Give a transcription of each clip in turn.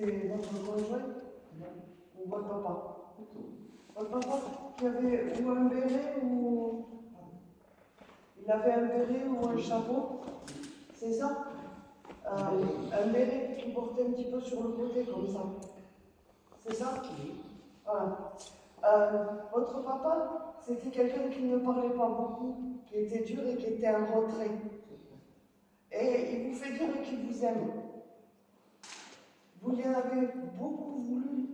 C'est votre conjoint ou votre papa? Votre papa qui avait ou un béret ou... Il avait un béret ou un chapeau? C'est ça? Un béret qui portait un petit peu sur le côté comme ça. C'est ça? Voilà. Votre papa, c'était quelqu'un qui ne parlait pas beaucoup, qui était dur et qui était en retrait. Et il vous fait dire qu'il vous aime. Vous lui en avez beaucoup voulu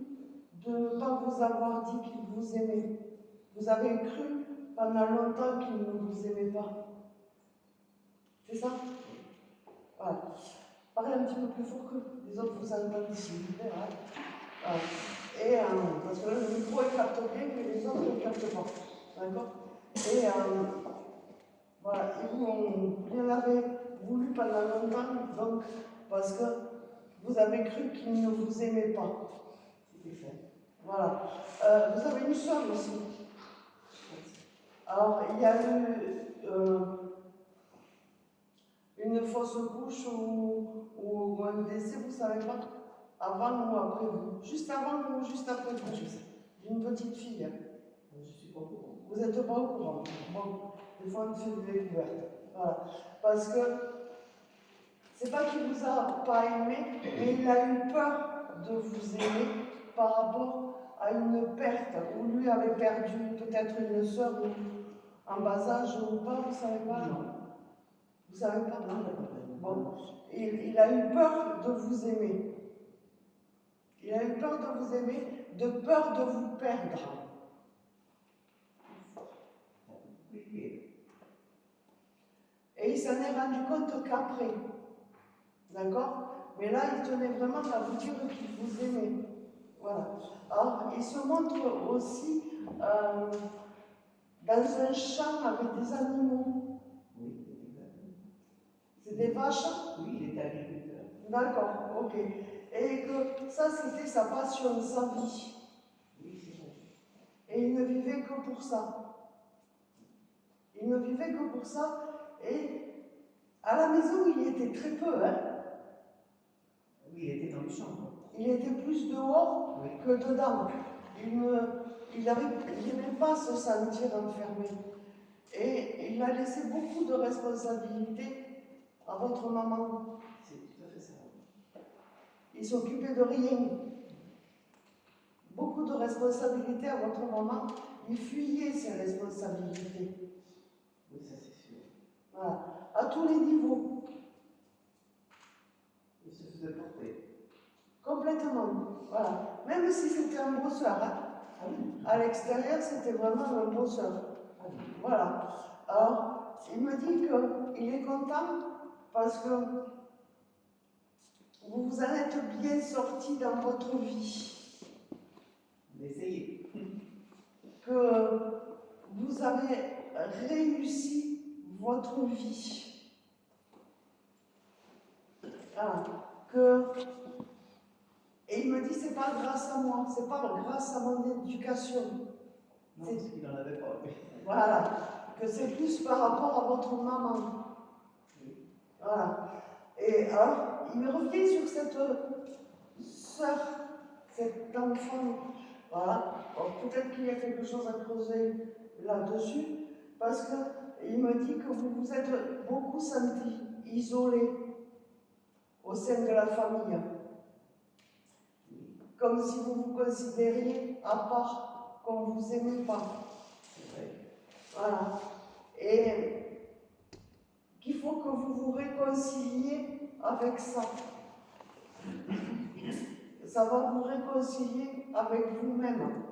de ne pas vous avoir dit qu'il vous aimait. Vous avez cru pendant longtemps qu'il ne vous aimait pas. C'est ça? Voilà. Parlez un petit peu plus fort que les autres vous entendent, s'il vous plaît. Voilà. Et, parce que là, le micro il capte bien, mais les autres ne captent pas. D'accord? Et voilà, et vous en avez voulu pendant longtemps, donc, parce que vous avez cru qu'il ne vous aimait pas. C'était fait. Voilà. Vous avez une soeur aussi. Alors, il y a eu une fausse couche ou un décès, vous ne savez pas? Avant ou après vous? Juste avant ou juste après vous? D'une petite fille. Je ne suis pas au courant. Vous n'êtes pas au courant? Bon, des fois on fait des découvertes. Voilà. Parce que c'est pas qu'il vous a pas aimé, mais il a eu peur de vous aimer par rapport à une perte, où lui avait perdu peut-être une sœur en bas âge ou pas, vous savez pas? Non. Vous savez pas? Non, bon. Il a eu peur de vous aimer. Il a eu peur de vous aimer, de peur de vous perdre. Et il s'en est rendu compte qu'après. D'accord? Mais là, il tenait vraiment à vous dire qu'il vous aimait. Voilà. Alors, il se montre aussi dans un champ avec des animaux. Oui, c'est des vaches? Oui, il est agriculteur. D'accord, ok. Et que ça, c'était sa passion, sa vie. Oui, c'est vrai. Et il ne vivait que pour ça. Il ne vivait que pour ça. Et à la maison, il y était très peu, hein? Oui, il était dans le champ. Il était plus dehors que dedans. Il n'aimait pas se sentir enfermé. Et il a laissé beaucoup de responsabilités à votre maman. C'est tout à fait ça. Il s'occupait de rien. Beaucoup de responsabilités à votre maman. Il fuyait ses responsabilités. Oui, ça c'est sûr. Voilà. À tous les niveaux. Il se faisait porter. Complètement. Voilà. Même si c'était un bosseur. Hein. Ah oui. À l'extérieur, c'était vraiment un bosseur. Ah oui. Voilà. Alors, il me dit qu'il est content parce que vous vous en êtes bien sorti dans votre vie. Essayez. Que vous avez réussi votre vie. Voilà. Et il me dit, c'est pas grâce à moi, c'est pas grâce à mon éducation. Non, parce qu'il n'en avait pas. Voilà. Que c'est plus par rapport à votre maman. Oui. Voilà. Et alors, il me revient sur cette sœur, cet enfant. Voilà. Peut-être qu'il y a quelque chose à creuser là-dessus, parce qu'il me dit que vous vous êtes beaucoup senti isolé au sein de la famille. Comme si vous vous considériez à part, qu'on ne vous aimait pas. C'est vrai. Voilà. Et qu'il faut que vous vous réconciliez avec ça. Ça va vous réconcilier avec vous-même.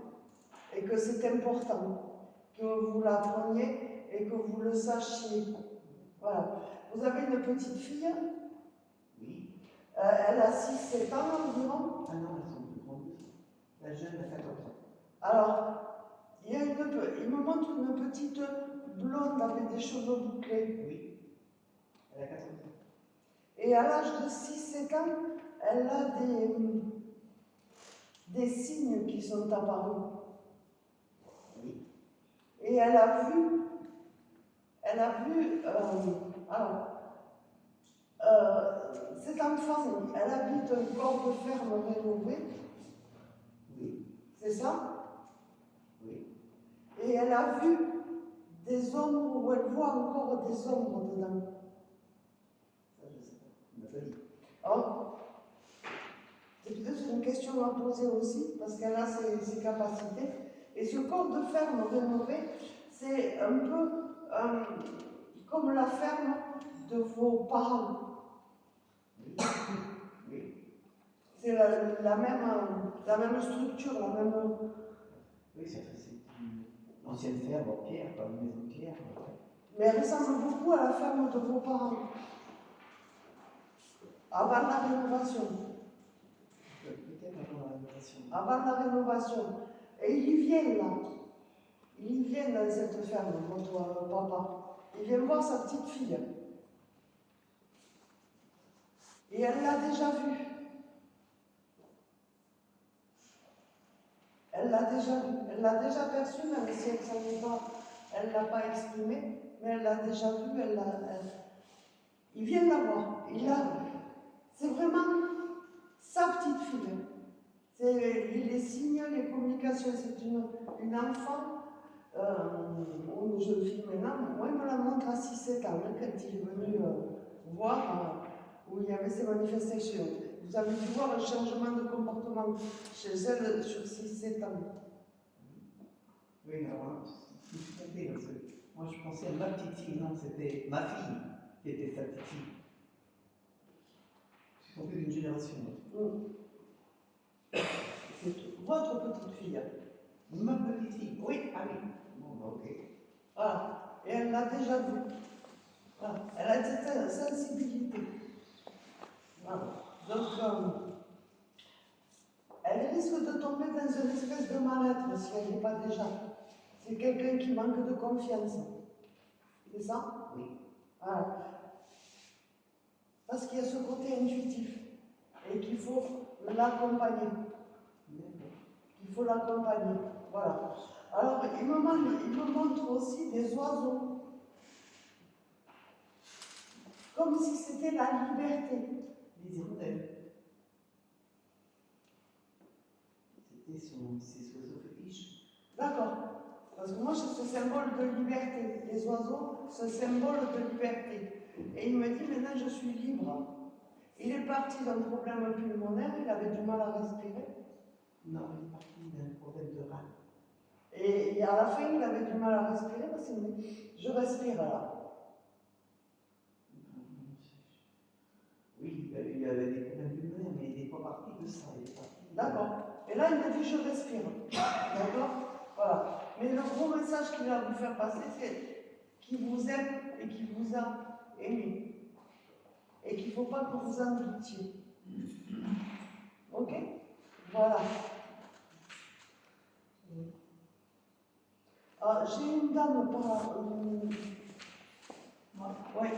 Et que c'est important que vous l'appreniez et que vous le sachiez. Voilà. Vous avez une petite fille? Oui. Elle a 6-7 ans environ? Ah non, elles sont plus grandes. La jeune a 14 ans. Alors, il me montre une petite blonde avec des cheveux bouclés. Oui. Elle a 14 ans. Et à l'âge de 6-7 ans, elle a des signes qui sont apparus. Oui. Et elle a vu cette enfant, elle habite un corps de ferme rénové. Oui. C'est ça? Oui. Et elle a vu des ombres, ou elle voit encore des ombres dedans. Ça, je sais pas. On n'a pas dit. Oh. C'est peut-être une question à poser aussi, parce qu'elle a ses capacités. Et ce corps de ferme rénové, c'est un peu comme la ferme de vos parents. Oui. Oui. C'est la même structure, la même... Oui, c'est une ancienne ferme en pierre, pas une maison de pierre. Mais elle ressemble beaucoup à la ferme de vos parents. Avant la rénovation. Peut-être avant la rénovation. Avant la rénovation. Et ils viennent là. Ils viennent dans cette ferme, votre papa. Il vient voir sa petite fille. Et elle l'a déjà vue. Elle l'a déjà vue. Elle l'a déjà perçue, même si elle ne l'a pas exprimé, mais elle l'a déjà vue. Il vient de la voir. C'est vraiment sa petite fille. C'est les signes, les communications. C'est une enfant, une jeune fille maintenant. Moi, il me la montre à 6-7 ans, quand il est venu voir où il y avait ces manifestations. Vous avez dû voir un changement de comportement chez elle sur 6-7 ans. Oui, alors, je me suis trompée, parce que moi je pensais à ma petite fille, non, c'était ma fille qui était sa petite fille. Je suis trompée d'une génération. C'est votre petite fille. Ma petite fille, oui, ah oui. Bon, bah, ok. Voilà. Et elle l'a déjà vu. Voilà. Elle a cette sensibilité. Voilà. Donc, elle risque de tomber dans une espèce de mal-être si elle n'est pas déjà. C'est quelqu'un qui manque de confiance. C'est ça? Oui. Voilà. Parce qu'il y a ce côté intuitif et qu'il faut l'accompagner. Il faut l'accompagner. Voilà. Alors, il me montre aussi des oiseaux. Comme si c'était la liberté. Les hirondelles. C'était ses oiseaux fétiches. D'accord. Parce que moi, j'ai ce symbole de liberté. Les oiseaux, ce symbole de liberté. Et il me dit, maintenant, je suis libre. Il est parti d'un problème pulmonaire, il avait du mal à respirer. Non, il est parti d'un problème de rein. Et à la fin, il avait du mal à respirer parce qu'il me dit, je respire là. Oui, il y avait des problèmes pulmonaires, mais il n'est pas parti de ça. D'accord. Et là, il me dit, je respire. D'accord. Voilà. Mais le gros message qu'il a à vous faire passer, c'est qu'il vous aime et qu'il vous a aimé. Et qu'il ne faut pas que vous en doutiez. Ok? Voilà. Ah, j'ai une dame par... Oui.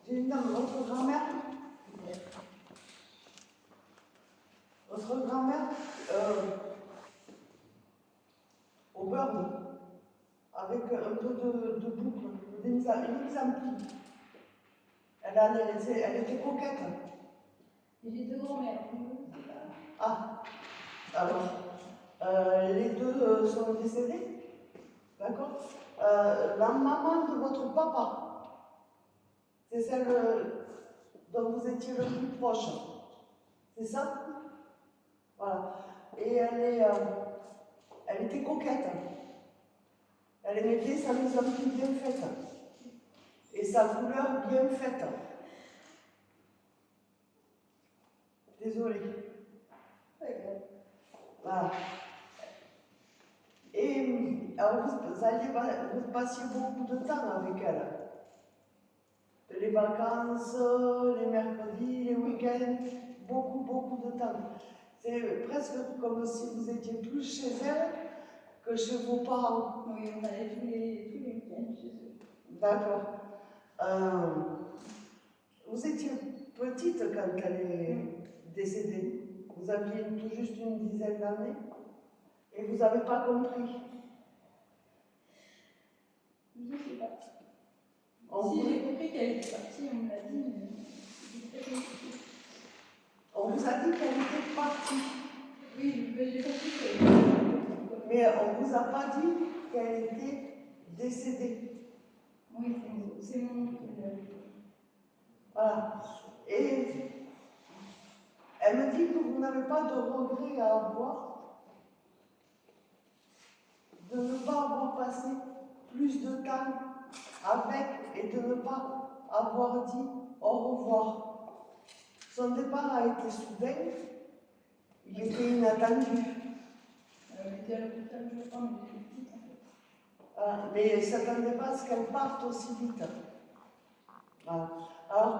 J'ai une dame, votre grand-mère. Votre grand-mère, au beurre, avec un peu de boucle, une mise en pli. Elle était coquette. Et j'ai deux grand-mères. Ah, alors, les deux sont décédés, d'accord. La maman de votre papa, c'est celle dont vous étiez le plus proche, c'est ça? Voilà. Et elle était coquette. Elle aimait bien sa mise en pli bien faite. Et sa couleur bien faite. Désolée. Voilà. Et alors vous passiez beaucoup de temps avec elle. Les vacances, les mercredis, les week-ends, beaucoup de temps. C'est presque comme si vous étiez plus chez elle que chez vos parents. Oui, on allait tous les week-ends chez eux. D'accord. Vous étiez petite quand elle est décédée. Vous aviez tout juste une dizaine d'années et vous n'avez pas compris. Je ne sais pas. Si j'ai compris qu'elle était partie, on me l'a dit, mais j'ai pas compris. On vous a dit qu'elle était partie, Oui, mais j'ai compris que. mais on vous a pas dit qu'elle était décédée. Oui, c'est mon nom qui l'a dit. Voilà. Et elle me dit que vous n'avez pas de regret à avoir de ne pas avoir passé plus de temps avec et de ne pas avoir dit au revoir. Son départ a été soudain, il était inattendu. Elle était à l'hôpital, je crois, mais elle était petite en fait. Mais elle ne s'attendait pas à ce qu'elle parte aussi vite. Voilà. Alors,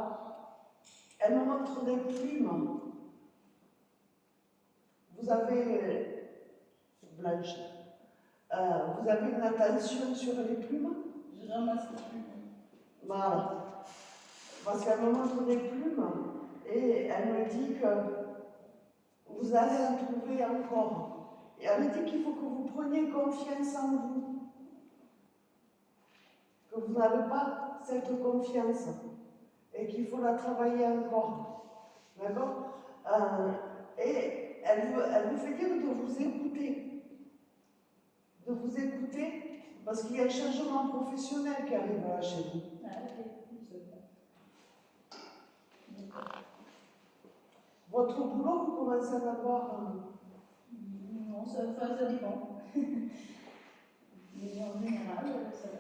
elle me montre des plumes. Vous avez, Blanche, vous avez une attention sur les plumes? Je ramasse les plumes. Voilà. Parce qu'elle me montre des plumes et elle me dit que vous allez en trouver encore. Et elle me dit qu'il faut que vous preniez confiance en vous. Que vous n'avez pas cette confiance et qu'il faut la travailler encore. D'accord? Et elle vous fait dire de vous écouter. De vous écouter parce qu'il y a un changement professionnel qui arrive là chez vous. Ah, ok. Votre boulot, vous commencez à l'avoir. Non, ça dépend. Mais en général, ça va.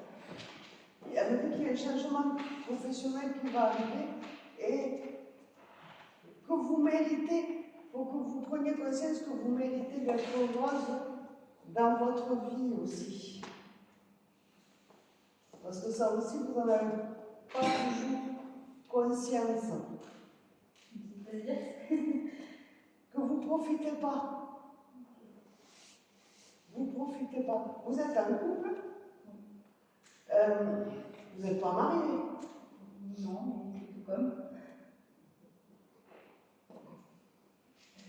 Elle me dit qu'il y a un changement professionnel qui va arriver et que vous méritez, il faut que vous preniez conscience que vous méritez d'être heureuse dans votre vie aussi. Parce que ça aussi, vous n'en avez pas toujours conscience. C'est-à-dire Que vous ne profitez pas. Vous ne profitez pas. Vous êtes en couple. Vous n'êtes pas marié. non, mais tout comme.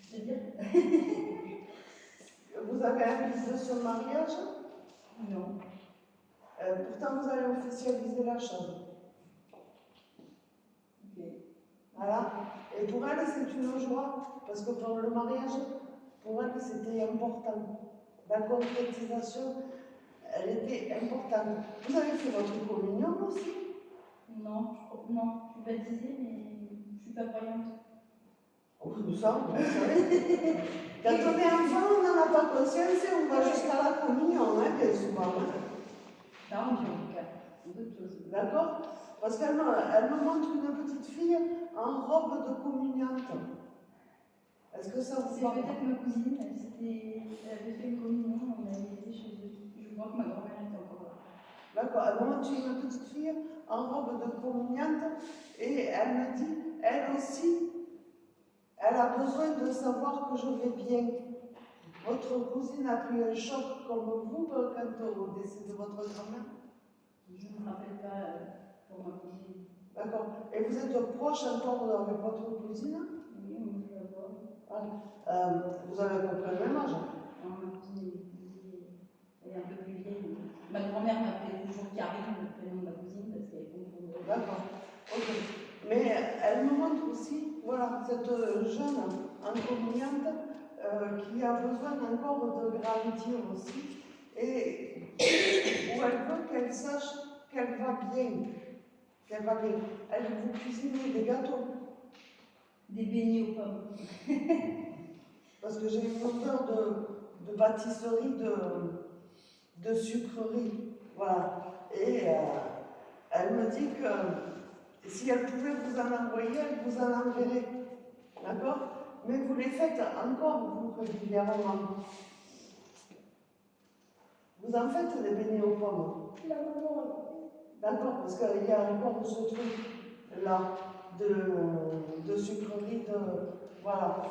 C'est-à-dire Vous avez un fils de ce mariage. non. Pourtant, vous allez officialiser la chose. Ok. Voilà. Et pour elle, c'est une joie, parce que pour le mariage, pour elle, c'était important. La concrétisation, elle était importante. Vous avez fait votre communion aussi? Non, je suis baptisée, mais je ne suis pas croyante. Oh, ça, vous savez. Quand on est enfant, on n'en a pas conscience et on va jusqu'à la communion, hein, bien souvent. Non, mais en tout cas, d'autres choses. D'accord? Parce qu'elle me montre une petite fille en robe de communiante. Est-ce que ça vous C'est parle? peut-être ma cousine, elle avait fait une communion, on avait été chez eux. Je crois que ma grand-mère était encore là. D'accord, elle me montre une petite fille en robe de communiante et elle me dit, elle aussi, elle a besoin de savoir que je vais bien. Votre cousine a pris un choc comme vous quand au décès de votre grand-mère? Je ne me rappelle pas pour ma cousine. D'accord. Et vous êtes proche encore avec votre cousine? Oui, on peut la voir. Vous avez à peu près le même âge? Non, ma cousine elle est un peu plus vieille. Ma grand-mère m'appelait toujours Karine, le prénom de ma cousine, parce qu'elle confondait. D'accord. Ok. Mais elle me montre aussi, voilà, cette jeune incommuniante qui a besoin encore de grandir aussi et où elle veut qu'elle sache qu'elle va bien. Qu'elle va bien. Elle vous cuisine des gâteaux. Des beignets aux pommes. Parce que j'ai une odeur de pâtisserie, de sucrerie. Voilà. Et elle me dit que si elle pouvait vous en envoyer, elle vous en enverrait. D'accord? Mais vous les faites encore, vous, régulièrement. Vous en faites des beignets aux pommes. D'accord, parce qu'il y a encore ce truc-là de sucrerie, voilà.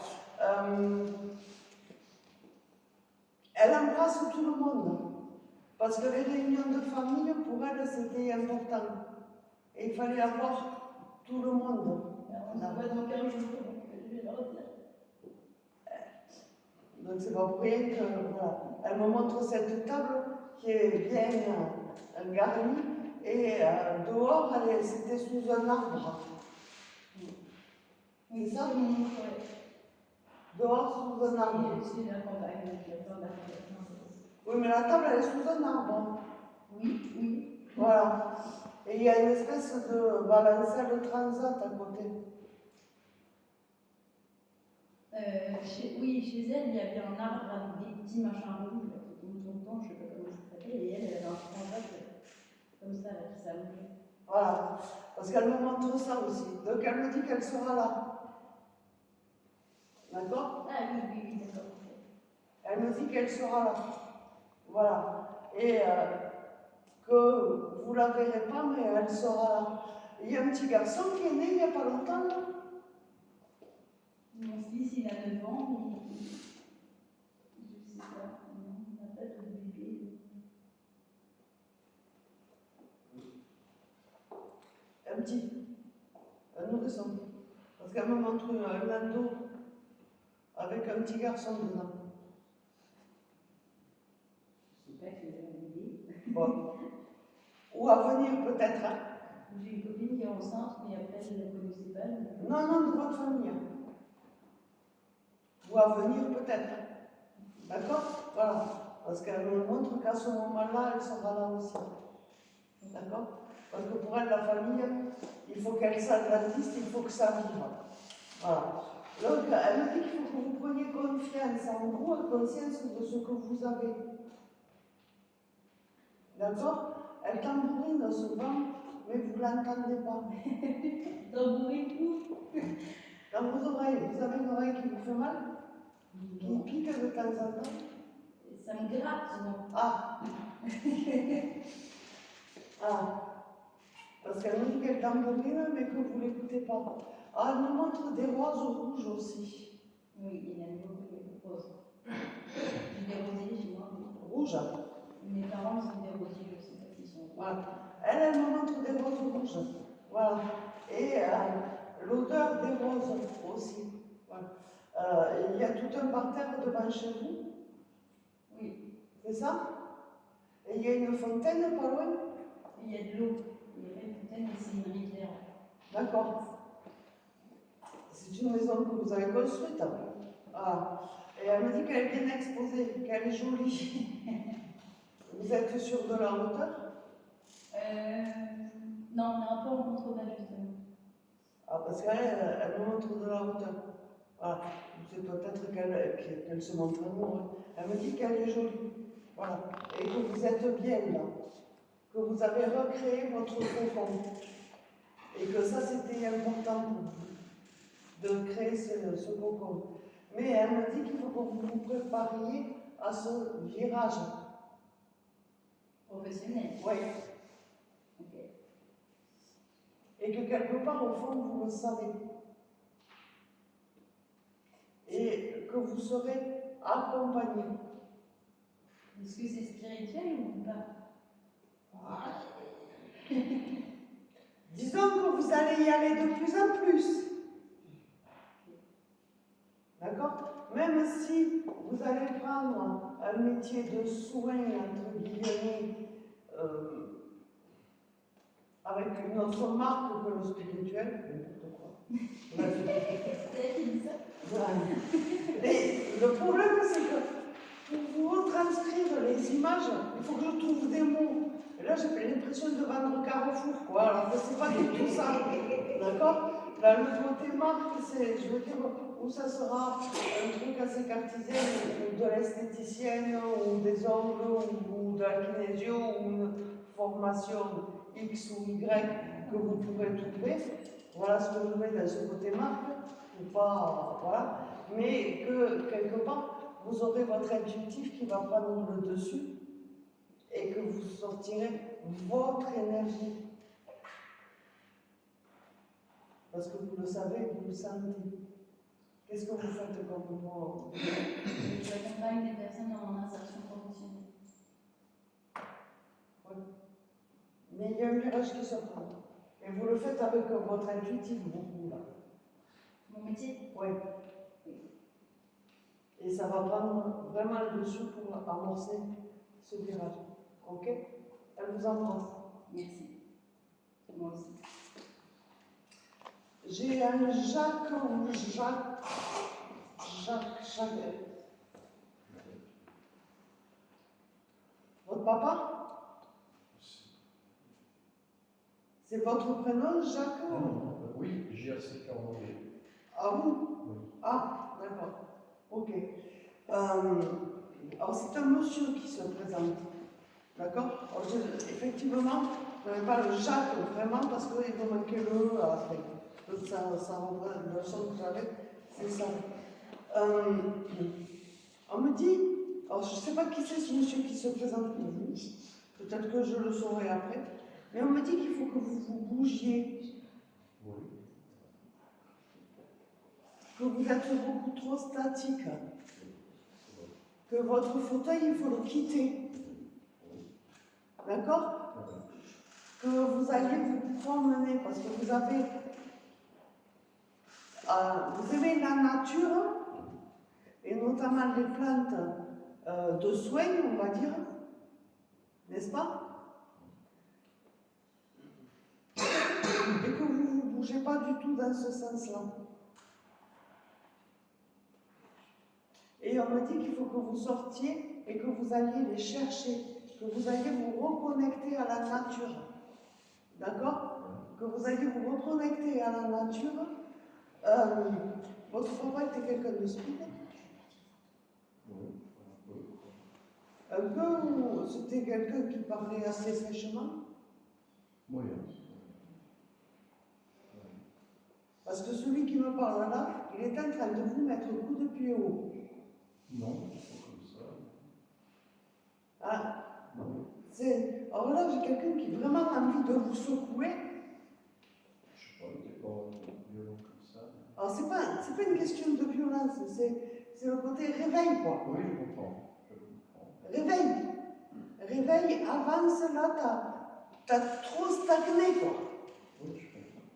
Elle embrasse tout le monde. Parce que les réunions de famille, pour elle, c'était important. Et il fallait avoir tout le monde. On en voit dans 15 jours, donc je vais leur dire. Donc c'est pas pour rien que, voilà. Elle me montre cette table qui est bien garnie et dehors, c'était sous un arbre. Oui, C'est ça? Ouais. Dehors, sous un arbre. C'est la campagne, donc il y a plein d'arbres. Oui, mais la table, elle est sous un arbre. Oui, oui. Voilà. Et il y a une espèce de balancelle transat à côté. Oui, chez elle, il y avait un arbre avec des petits machins rouges là, qui tombent tout le temps, je ne sais pas comment ça s'appelle, et elle avait un transat comme ça, là, qui s'allongeait. Voilà. Parce qu'elle me montre ça aussi. Donc elle me dit qu'elle sera là. D'accord? Ah oui, oui, oui, d'accord. Elle me dit qu'elle sera là. Voilà. Et que vous ne la verrez pas, mais elle sera là. Il y a un petit garçon qui est né il n'y a pas longtemps, là. Mon fils, il a 9 ans, mais je sais pas, non, on n'a pas de bébé. Un nourrisson. Parce qu'elle me montre un landau avec un petit garçon dedans. Je sais pas qui a un bébé. Bon. Ou à venir peut-être. Hein. J'ai une copine qui est enceinte, mais après, je ne la connaissais pas. Donc... Non, de votre famille. Ou à venir peut-être. D'accord? Voilà. Parce qu'elle me montre qu'à ce moment-là, elle sera là aussi. D'accord? Parce que pour elle, la famille, il faut qu'elle s'agrandisse, il faut que ça vive. Voilà. Donc, elle me dit qu'il faut que vous preniez confiance en vous, conscience de ce que vous avez. D'accord? Elle tambourine souvent, mais vous ne l'entendez pas. Tambourine où? Dans vos oreilles, vous avez une oreille qui vous fait mal? Qui pique de temps en temps? Ça me gratte, non? Ah! Ah! Parce qu'elle me dit qu'elle tambourine, mais que vous ne l'écoutez pas. Ah, elle me montre des roses rouges aussi. Oui, il y en a beaucoup de roses. J'ai des rosiers chez moi. Rouges? Mes parents ont des rosiers, je ne sais pas s'ils sont. Voilà. Elle me montre des roses rouges. Voilà. Et l'odeur des roses aussi. Voilà. Il y a tout un parterre devant chez vous. Oui. C'est ça? Et il y a une fontaine pas loin? Il y a de l'eau. Il n'y a pas une fontaine, mais c'est une rivière. D'accord. C'est une maison que vous avez construite. Ah. Et elle me dit qu'elle est bien exposée, qu'elle est jolie. Vous êtes sûr de la hauteur? Non, on est un peu en contrebas justement. Ah, parce qu'elle me montre de la hauteur. Voilà. C'est peut-être qu'elle se montre amoureuse. Elle me dit qu'elle est jolie. Voilà. Et que vous êtes bien là. Que vous avez recréé votre cocon. Et que ça, c'était important pour vous, de créer ce cocon. Mais elle me dit qu'il faut que vous vous prépariez à ce virage. Professionnel. Oui. Ok. Et que quelque part, au fond, vous le savez. Et que vous serez accompagné. Est-ce que c'est spirituel ou pas? Disons que vous allez y aller de plus en plus. D'accord? Même si vous allez prendre un métier de soin, entre guillemets, avec une autre marque que le spirituel, n'importe quoi. C'est elle qui dit ça? Et le problème, c'est que pour vous retranscrire les images, il faut que je trouve des mots. Et là, j'ai l'impression de vendre Carrefour, quoi. Alors que c'est pas du tout ça. D'accord? Là, le côté marque, c'est, je veux dire, où ça sera un truc assez cartésien, ou de l'esthéticienne, ou des ongles, ou de la kinésio, ou une formation X ou Y que vous pourrez trouver. Voilà ce que je mets dans ce côté marque, ou pas, voilà. Mais que quelque part, vous aurez votre intuitif qui va prendre le dessus et que vous sortirez votre énergie. Parce que vous le savez, vous le sentez. Qu'est-ce que vous faites comme moi? J'accompagne des personnes en insertion professionnelle. Oui. Mais il y a un virage qui se prend. Et vous le faites avec votre intuitif beaucoup, là. Mon métier? Oui. Et ça va prendre vraiment le dessus pour amorcer ce virage. Ok? Elle vous embrasse. Merci. moi aussi. J'ai un Jacques ou Jacques. Votre papa? C'est votre prénom, Jacques? Oui, J-A-C-K en anglais. Ah oui? Oui. Ah, d'accord. Ok. Alors c'est un monsieur qui se présente. D'accord? Alors, effectivement, je n'avais pas le Jacques vraiment parce qu'il me manquait le E à la fin. Donc ça reprend le son que j'avais, c'est ça. On me dit, alors je ne sais pas qui c'est ce monsieur qui se présente pour vous, peut-être que je le saurai après, mais on me dit qu'il faut que vous vous bougiez, Oui. que vous êtes beaucoup trop statique, que votre fauteuil, il faut le quitter. D'accord? Que vous alliez vous promener, parce que vous avez... vous aimez la nature, et notamment les plantes de soins, on va dire, n'est-ce pas? Et que vous ne bougez pas du tout dans ce sens-là. Et on me dit qu'il faut que vous sortiez et que vous alliez les chercher, que vous alliez vous reconnecter à la nature. D'accord? Que vous alliez vous reconnecter à la nature. Votre papa était quelqu'un de speed? Un peu, ou c'était quelqu'un qui parlait assez sèchement? Moyen. Parce que celui qui me parle là, il est en train de vous mettre le coup de pied haut. Non, c'est pas comme ça. Ah, Non. alors là, j'ai quelqu'un qui a vraiment envie de vous secouer. Je sais pas, il n'était pas violent comme ça. Alors, c'est pas une question de violence, c'est le côté réveil, quoi. Oui, je comprends. Réveil. Réveil, avance, là, t'as trop stagné, quoi. Oui, je comprends.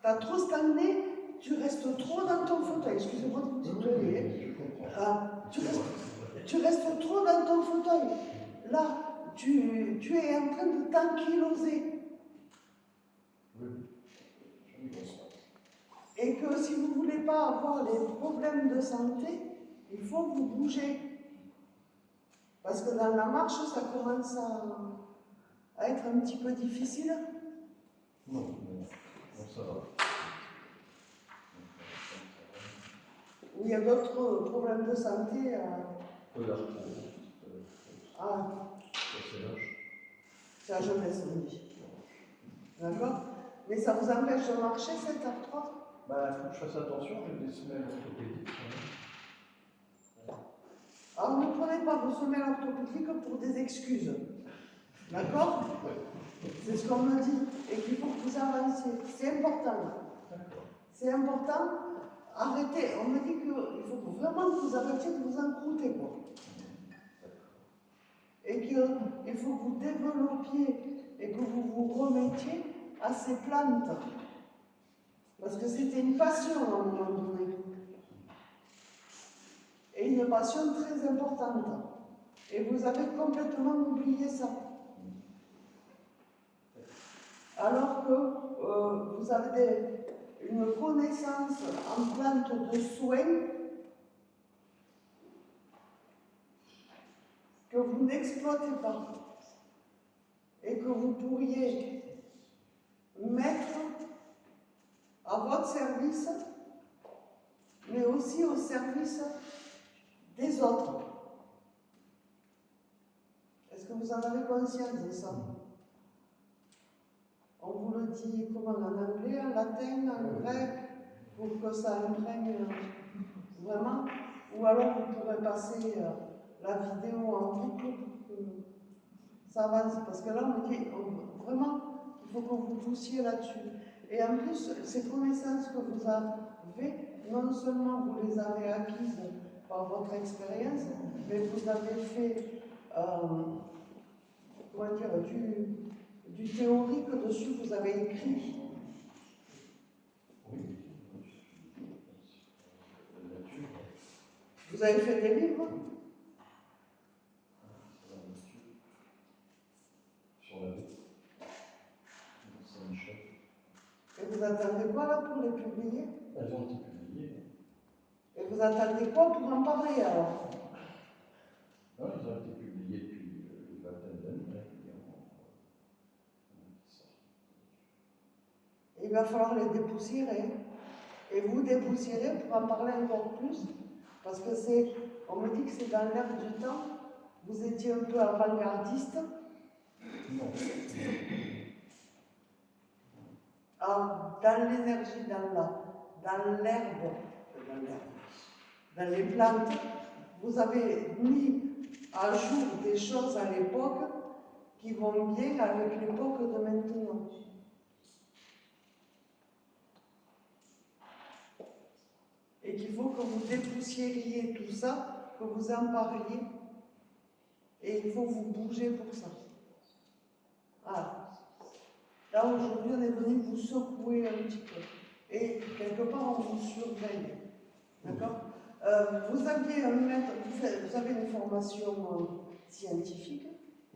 T'as trop stagné, tu restes trop dans ton fauteuil. Excusez-moi de vous tutoyer. Je comprends. Tu restes trop dans ton fauteuil. Là, tu es en train de t'ankyloser. Oui, je comprends. Et que si vous ne voulez pas avoir les problèmes de santé, il faut vous bouger. Parce que dans la marche, ça commence à être un petit peu difficile. Non, ça va. Ou il y a d'autres problèmes de santé. Ah, c'est la jeunesse, on dit. D'accord? Mais ça vous empêche de marcher, cette arthrose? Bah, il faut que je fasse attention, j'ai des semelles orthopédiques. Alors ne prenez pas vos semelles orthopédiques pour des excuses. D'accord? C'est ce qu'on me dit. Et qu'il faut que vous avanciez. C'est important. C'est important. Arrêtez. On me dit qu'il faut vraiment que vous arrêtiez de vous encrouter, quoi. Et qu'il faut que vous développiez et que vous vous remettiez à ces plantes. Parce que c'était une passion à un moment donné. Et une passion très importante. Et vous avez complètement oublié ça. Alors que vous avez une connaissance en plantes de soins que vous n'exploitez pas et que vous pourriez mettre à votre service, mais aussi au service des autres. Est-ce que vous en avez conscience de ça? On vous le dit comment, en anglais, en latin, en grec, pour que ça imprègne vraiment? Ou alors vous pourrez passer la vidéo en boucle pour que ça avance. Parce que là, on me dit vraiment, il faut que vous poussiez là-dessus. Et en plus, ces connaissances que vous avez, non seulement vous les avez acquises par votre expérience, mais vous avez fait, comment dire, du théorique dessus, vous avez écrit. Vous avez fait des livres? Sur la vie. publiées? Elles ont été publiées. Et vous attendez quoi pour en parler alors? Non, elles ont été publiées depuis une vingtaine d'années régulièrement. Qui sortent. Il va falloir les dépoussiérer. Et vous dépoussiérer pour en parler encore plus. Parce que c'est, on me dit que c'est dans l'air du temps. Vous étiez un peu avant-gardiste. Non. Alors, dans l'énergie, dans l'herbe, dans les plantes, vous avez mis à jour des choses à l'époque qui vont bien avec l'époque de maintenant. Et qu'il faut que vous dépoussiériez tout ça, que vous en parliez, et il faut vous bouger pour ça. Voilà. Là, aujourd'hui, on est venu vous secouer un petit peu. Et quelque part, on vous surveille. D'accord? Vous aviez un maître, vous avez une formation scientifique.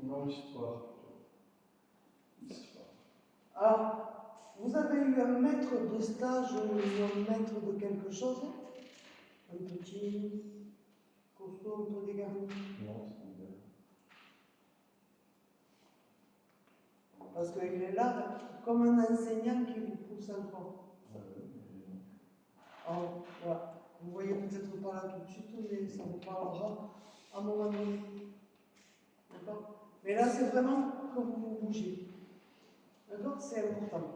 Non, histoire. Histoire. Alors, vous avez eu un maître de stage ou un maître de quelque chose? Un petit costaud, un peu dégarni? Non, c'est bien. Parce qu'il est là comme un enseignant qui vous pousse encore. Alors, voilà. Vous voyez peut-être pas là tout de suite, mais ça vous parlera à un moment donné. D'accord? Mais là, c'est vraiment que vous vous bougez. D'accord? C'est important.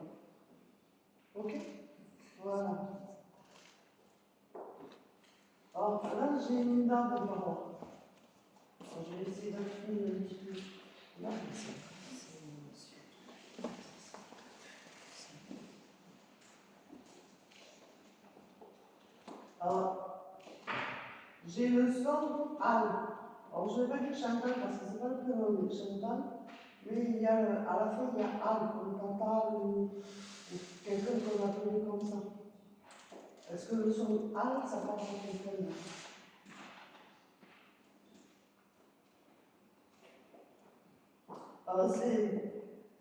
Ok? Voilà. Alors là, j'ai une dame par là. Je vais essayer d'affiner un petit peu. Là, alors, j'ai le son Al. Alors, je ne vais pas dire Chantal parce que ce n'est pas le prénom de Chantal, mais il y a à la fin, il y a Al, comme Tata ou quelqu'un qu'on appelait comme ça. Est-ce que le son Al, ça parle de quelqu'un d'autre?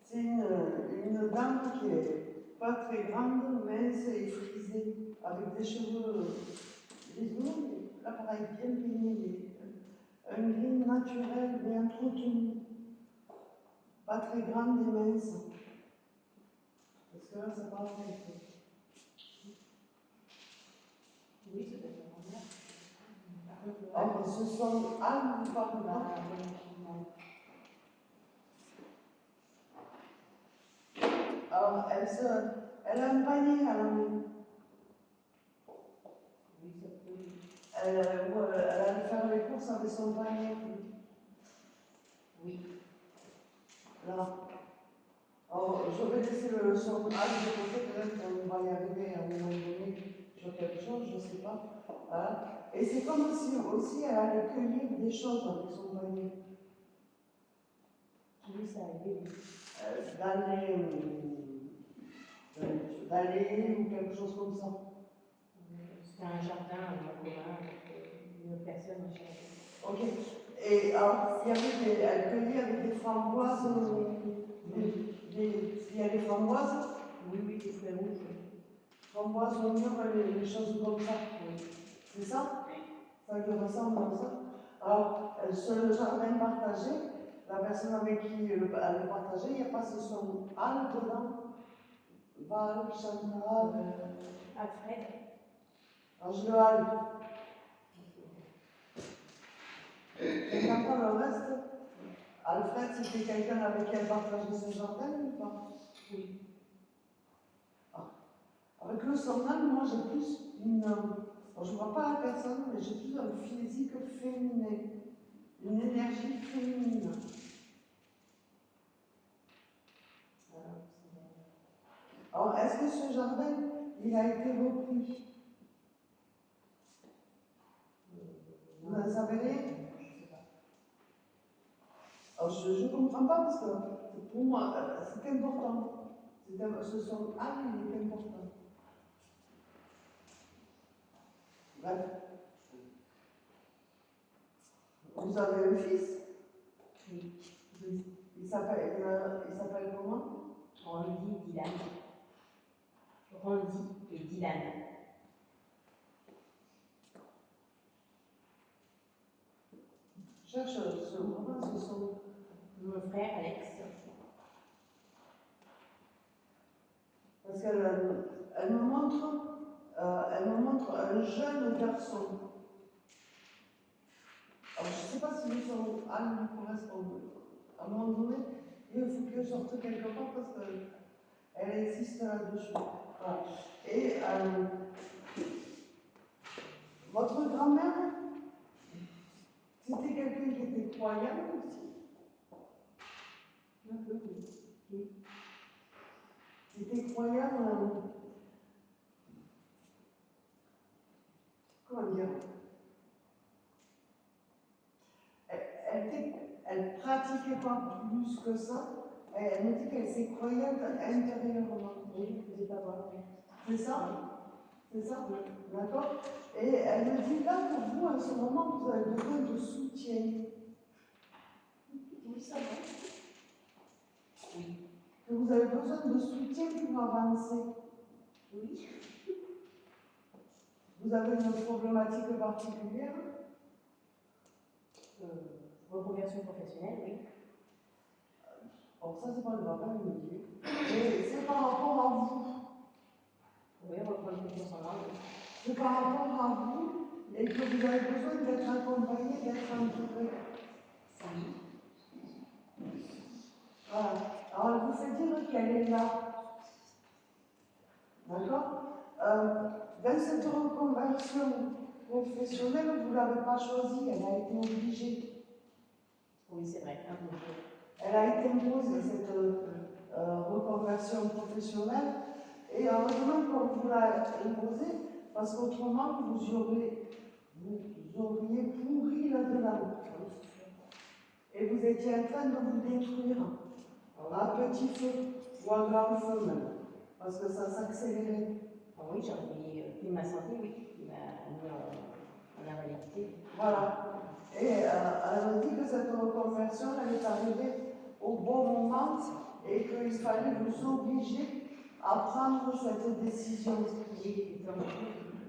C'est une dame qui est pas très grande, mince et frisée, avec des cheveux grisonnants, là pareil, bien peignés, un gris naturel, bien entretenu, pas très grande et mince. Parce que là, ça parle de quelque chose. Oui, c'est peut-être Ah, ben, ce sont Anne, vous parlez pas. Alors, elle a un panier à la main. Elle allait faire les courses avec son panier. Oui. Là. Alors, je vais laisser le son de côté, peut-être qu'on va y arriver à un moment donné sur quelque chose, je ne sais pas. Voilà. Et c'est comme si aussi elle allait cueillir des choses avec son panier. Oui, ça a aidé. D'aller ou quelque chose comme ça. C'était un jardin en commun avec une autre personne en jardin. Ok. Et alors, elle cueillait avec des framboises, il y a des framboises. Oui, oui, des fruits rouges. Framboises, oignons, les choses comme ça. C'est ça? Ça lui ressemble à ça. Alors, sur le jardin partagé, la personne avec qui elle le partageait, il n'y a pas ce son Al dedans. Val, Chantal. Alfred. Alors, je le Al. Et quand le reste, Alfred, c'était quelqu'un avec qui elle partageait ce jardin ou pas? Oui. Ah. Avec le son Al, moi j'ai plus une. Alors, je ne vois pas la personne, mais j'ai plus un physique féminin. Une énergie féminine. Alors, est-ce que ce jardin, il a été repris? Vous n'en savez rien? Alors, je ne comprends pas parce que pour moi, c'est important. Ce son A, il est important. Bref. Vous avez un fils? Oui. Il s'appelle comment? Randy Dylan. Randy, Et Dylan. Cherche comment ce sont. Mon frère Alex. Parce elle me montre un jeune garçon. Alors, je ne sais pas si son âme lui correspond. À un moment donné, il faut que je sorte quelque part parce qu'elle insiste là-dessus. Voilà. Et votre grand-mère, c'était quelqu'un qui était croyant aussi. Un peu, oui. Qui était croyant. Comment dire? Elle pratiquait pas plus que ça. Elle me dit qu'elle s'est croyante intérieurement. Oui, je ne faisais pas voir. C'est ça? C'est ça? D'accord? Et elle me dit là, pour vous, à ce moment, vous avez besoin de soutien. Oui, ça va. Oui. Que vous avez besoin de soutien pour avancer. Oui. Vous avez une problématique particulière? Reconversion professionnelle, oui. Bon, ça, c'est pas grave, elle me dit. Mais c'est par rapport à vous. Oui, reprendre confiance en moi. Oui. C'est par rapport à vous et que vous avez besoin d'être accompagné, d'être entouré. Oui. Voilà. Alors, elle vous fait dire qu'elle est là. D'accord? Dans cette reconversion professionnelle, vous ne l'avez pas choisie, elle a été obligée. Oui, c'est vrai. Un peu. Elle a été imposée, cette reconversion professionnelle. Et heureusement qu'on vous l'a imposée, parce qu'autrement, vous auriez pourri là-dedans. Et vous étiez en train de vous détruire à petit feu, ou à grand feu même, parce que ça s'accélérait. Ah oui, j'ai envie de ma santé, oui. Il m'a mis en invalidité. Voilà. Et elle m'a dit que cette reconversion, elle est arrivée au bon moment et qu'il fallait vous obliger à prendre cette décision.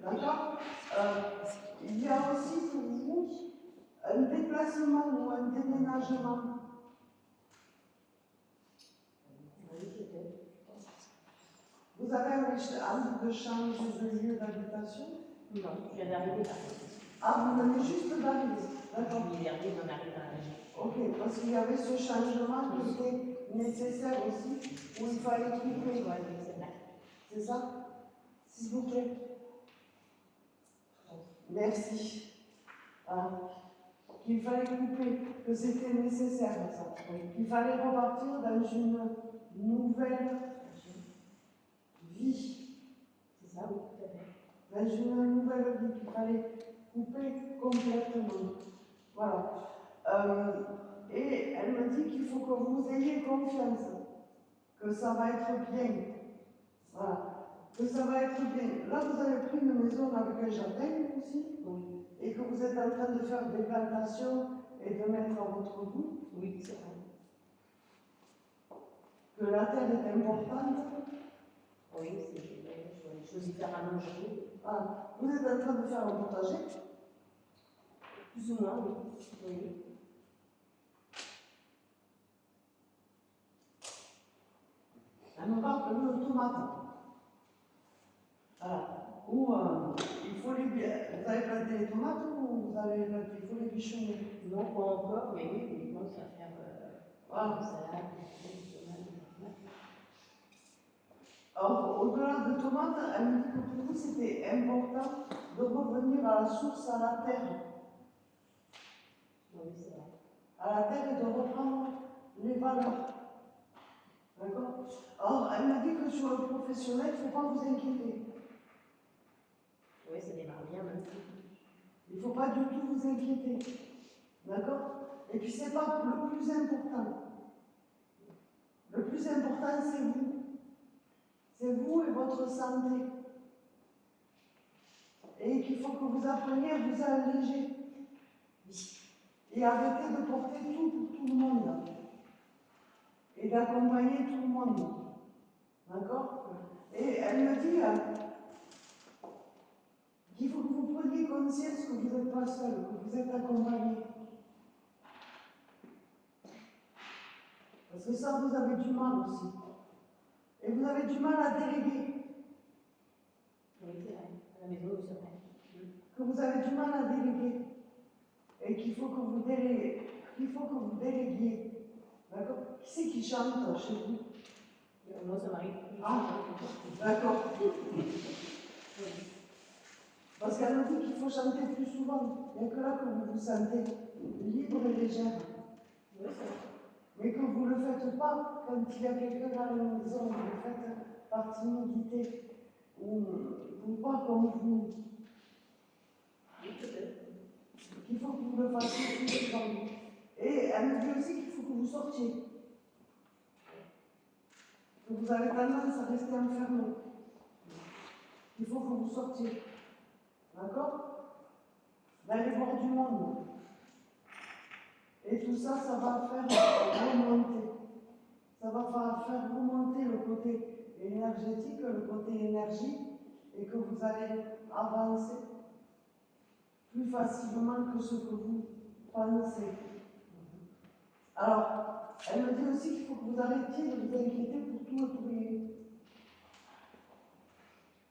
D'accord? Il y a aussi pour vous un déplacement ou un déménagement. Oui, peut-être. Vous avez envie de changer de lieu d'habitation? Non, je viens d'arriver là. Ah, vous venez juste d'arriver. D'accord. Je suis arrivée, on arrive à la région. Ok, parce qu'il y avait ce changement qui était nécessaire aussi, où il fallait couper. Oui, c'est vrai. C'est ça? S'il vous plaît. Merci. Ah, qu'il fallait couper, que c'était nécessaire, ça. Qu'il fallait repartir dans une nouvelle vie. C'est ça, oui, tout à fait. Dans une nouvelle vie qu'il fallait couper complètement. Voilà. Et elle me dit qu'il faut que vous ayez confiance, que ça va être bien. Voilà. Que ça va être bien. Là, vous avez pris une maison avec un jardin aussi, Oui, et que vous êtes en train de faire des plantations et de mettre à votre goût, oui, c'est vrai. que la terre est importante. Oui, je choisis de faire à manger. Voilà. Vous êtes en train de faire un potager. Plus ou moins, oui. Oui. Elle me parle de tomates. Voilà. Ou il faut les. Vous avez planté les tomates ou vous avez planté, il faut les bichonner? Non, pas encore, mais oui, on commence à faire Voilà. une salade, des tomates. Alors, au-delà de tomates, elle me dit que pour vous, c'était important de revenir à la source, à la terre. Oui, c'est vrai. À la terre et de reprendre les valeurs. D'accord? Alors, elle m'a dit que sur le professionnel, il ne faut pas vous inquiéter. Oui, ça démarre bien maintenant. Il ne faut pas du tout vous inquiéter. D'accord? Et puis, ce n'est pas le plus important. Le plus important, c'est vous. C'est vous et votre santé. Et qu'il faut que vous appreniez à vous alléger. Et arrêter de porter tout pour tout le monde. Et d'accompagner tout le monde. D'accord? Et elle me dit, conscience que vous n'êtes pas seul, que vous êtes accompagné. Parce que ça, vous avez du mal aussi. Et vous avez du mal à déléguer. Oui, c'est vrai. À la maison, c'est vrai. Que vous avez du mal à déléguer. Et qu'il faut que vous déléguiez. Il faut que vous déléguiez. D'accord? Qui c'est qui chante chez vous? Moi, ça m'arrive. Ah, d'accord. Parce qu'elle me dit qu'il faut chanter plus souvent. Il n'y a que là que vous vous sentez libre et légère. Oui, c'est vrai. Mais que vous ne le faites pas quand il y a quelqu'un à la maison, vous le faites par timidité ou pas comme vous. Oui, peut-être. Il faut que vous le fassiez plus souvent. Et elle me dit aussi qu'il faut que vous sortiez. Que vous avez tendance à rester enfermé. Il faut que vous sortiez. D'accord? D'aller voir du monde. Et tout ça, ça va faire remonter. Ça va faire remonter le côté énergétique, le côté énergie, et que vous allez avancer plus facilement que ce que vous pensez. Alors, elle me dit aussi qu'il faut que vous arrêtiez de vous inquiéter pour tout et pour rien.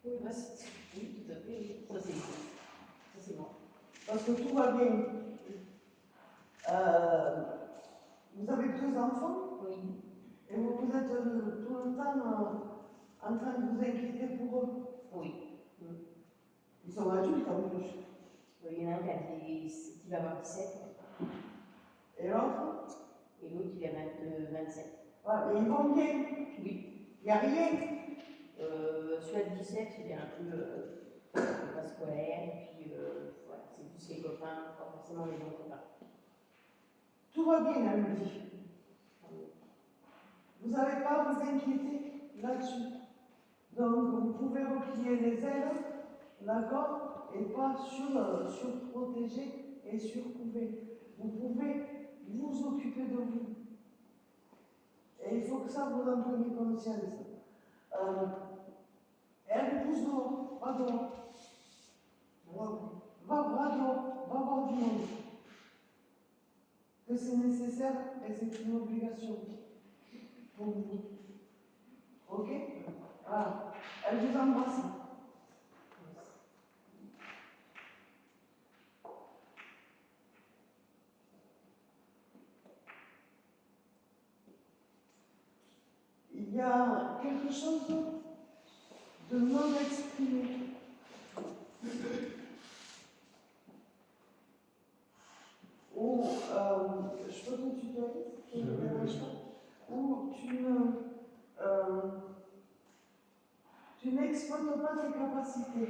Oui, bah, oui, tout à fait. Oui. Ça, c'est bon. Parce que tout va bien. Vous avez 2 enfants Oui. et vous êtes tout le temps en train de vous inquiéter pour eux. Oui. Ils sont adultes en plus. Il y en a un qui va avoir 17 Et l'autre? et l'autre, il a 27. Voilà, mais ils vont bien. Oui. Il n'y a rien. Celui à 17, il est un peu pas scolaire, et puis voilà, c'est plus les copains, pas forcément les bons copains. Tout va bien, elle me dit. Vous n'avez pas à vous inquiéter là-dessus. Donc, vous pouvez replier les ailes, d'accord, et pas surprotéger et surcouvrir. Vous pouvez vous occuper de vous. Et il faut que ça, vous en preniez conscience. Elle vous pousse dehors, va dehors. Va dehors, va voir du monde. Que c'est nécessaire et c'est une obligation pour vous. Ok? Voilà. Elle vous embrasse. Il y a quelque chose de non exprimé. Ou, je peux te tutoyer, si tu ne me déranges pas. Ou tu n'exploites pas tes capacités.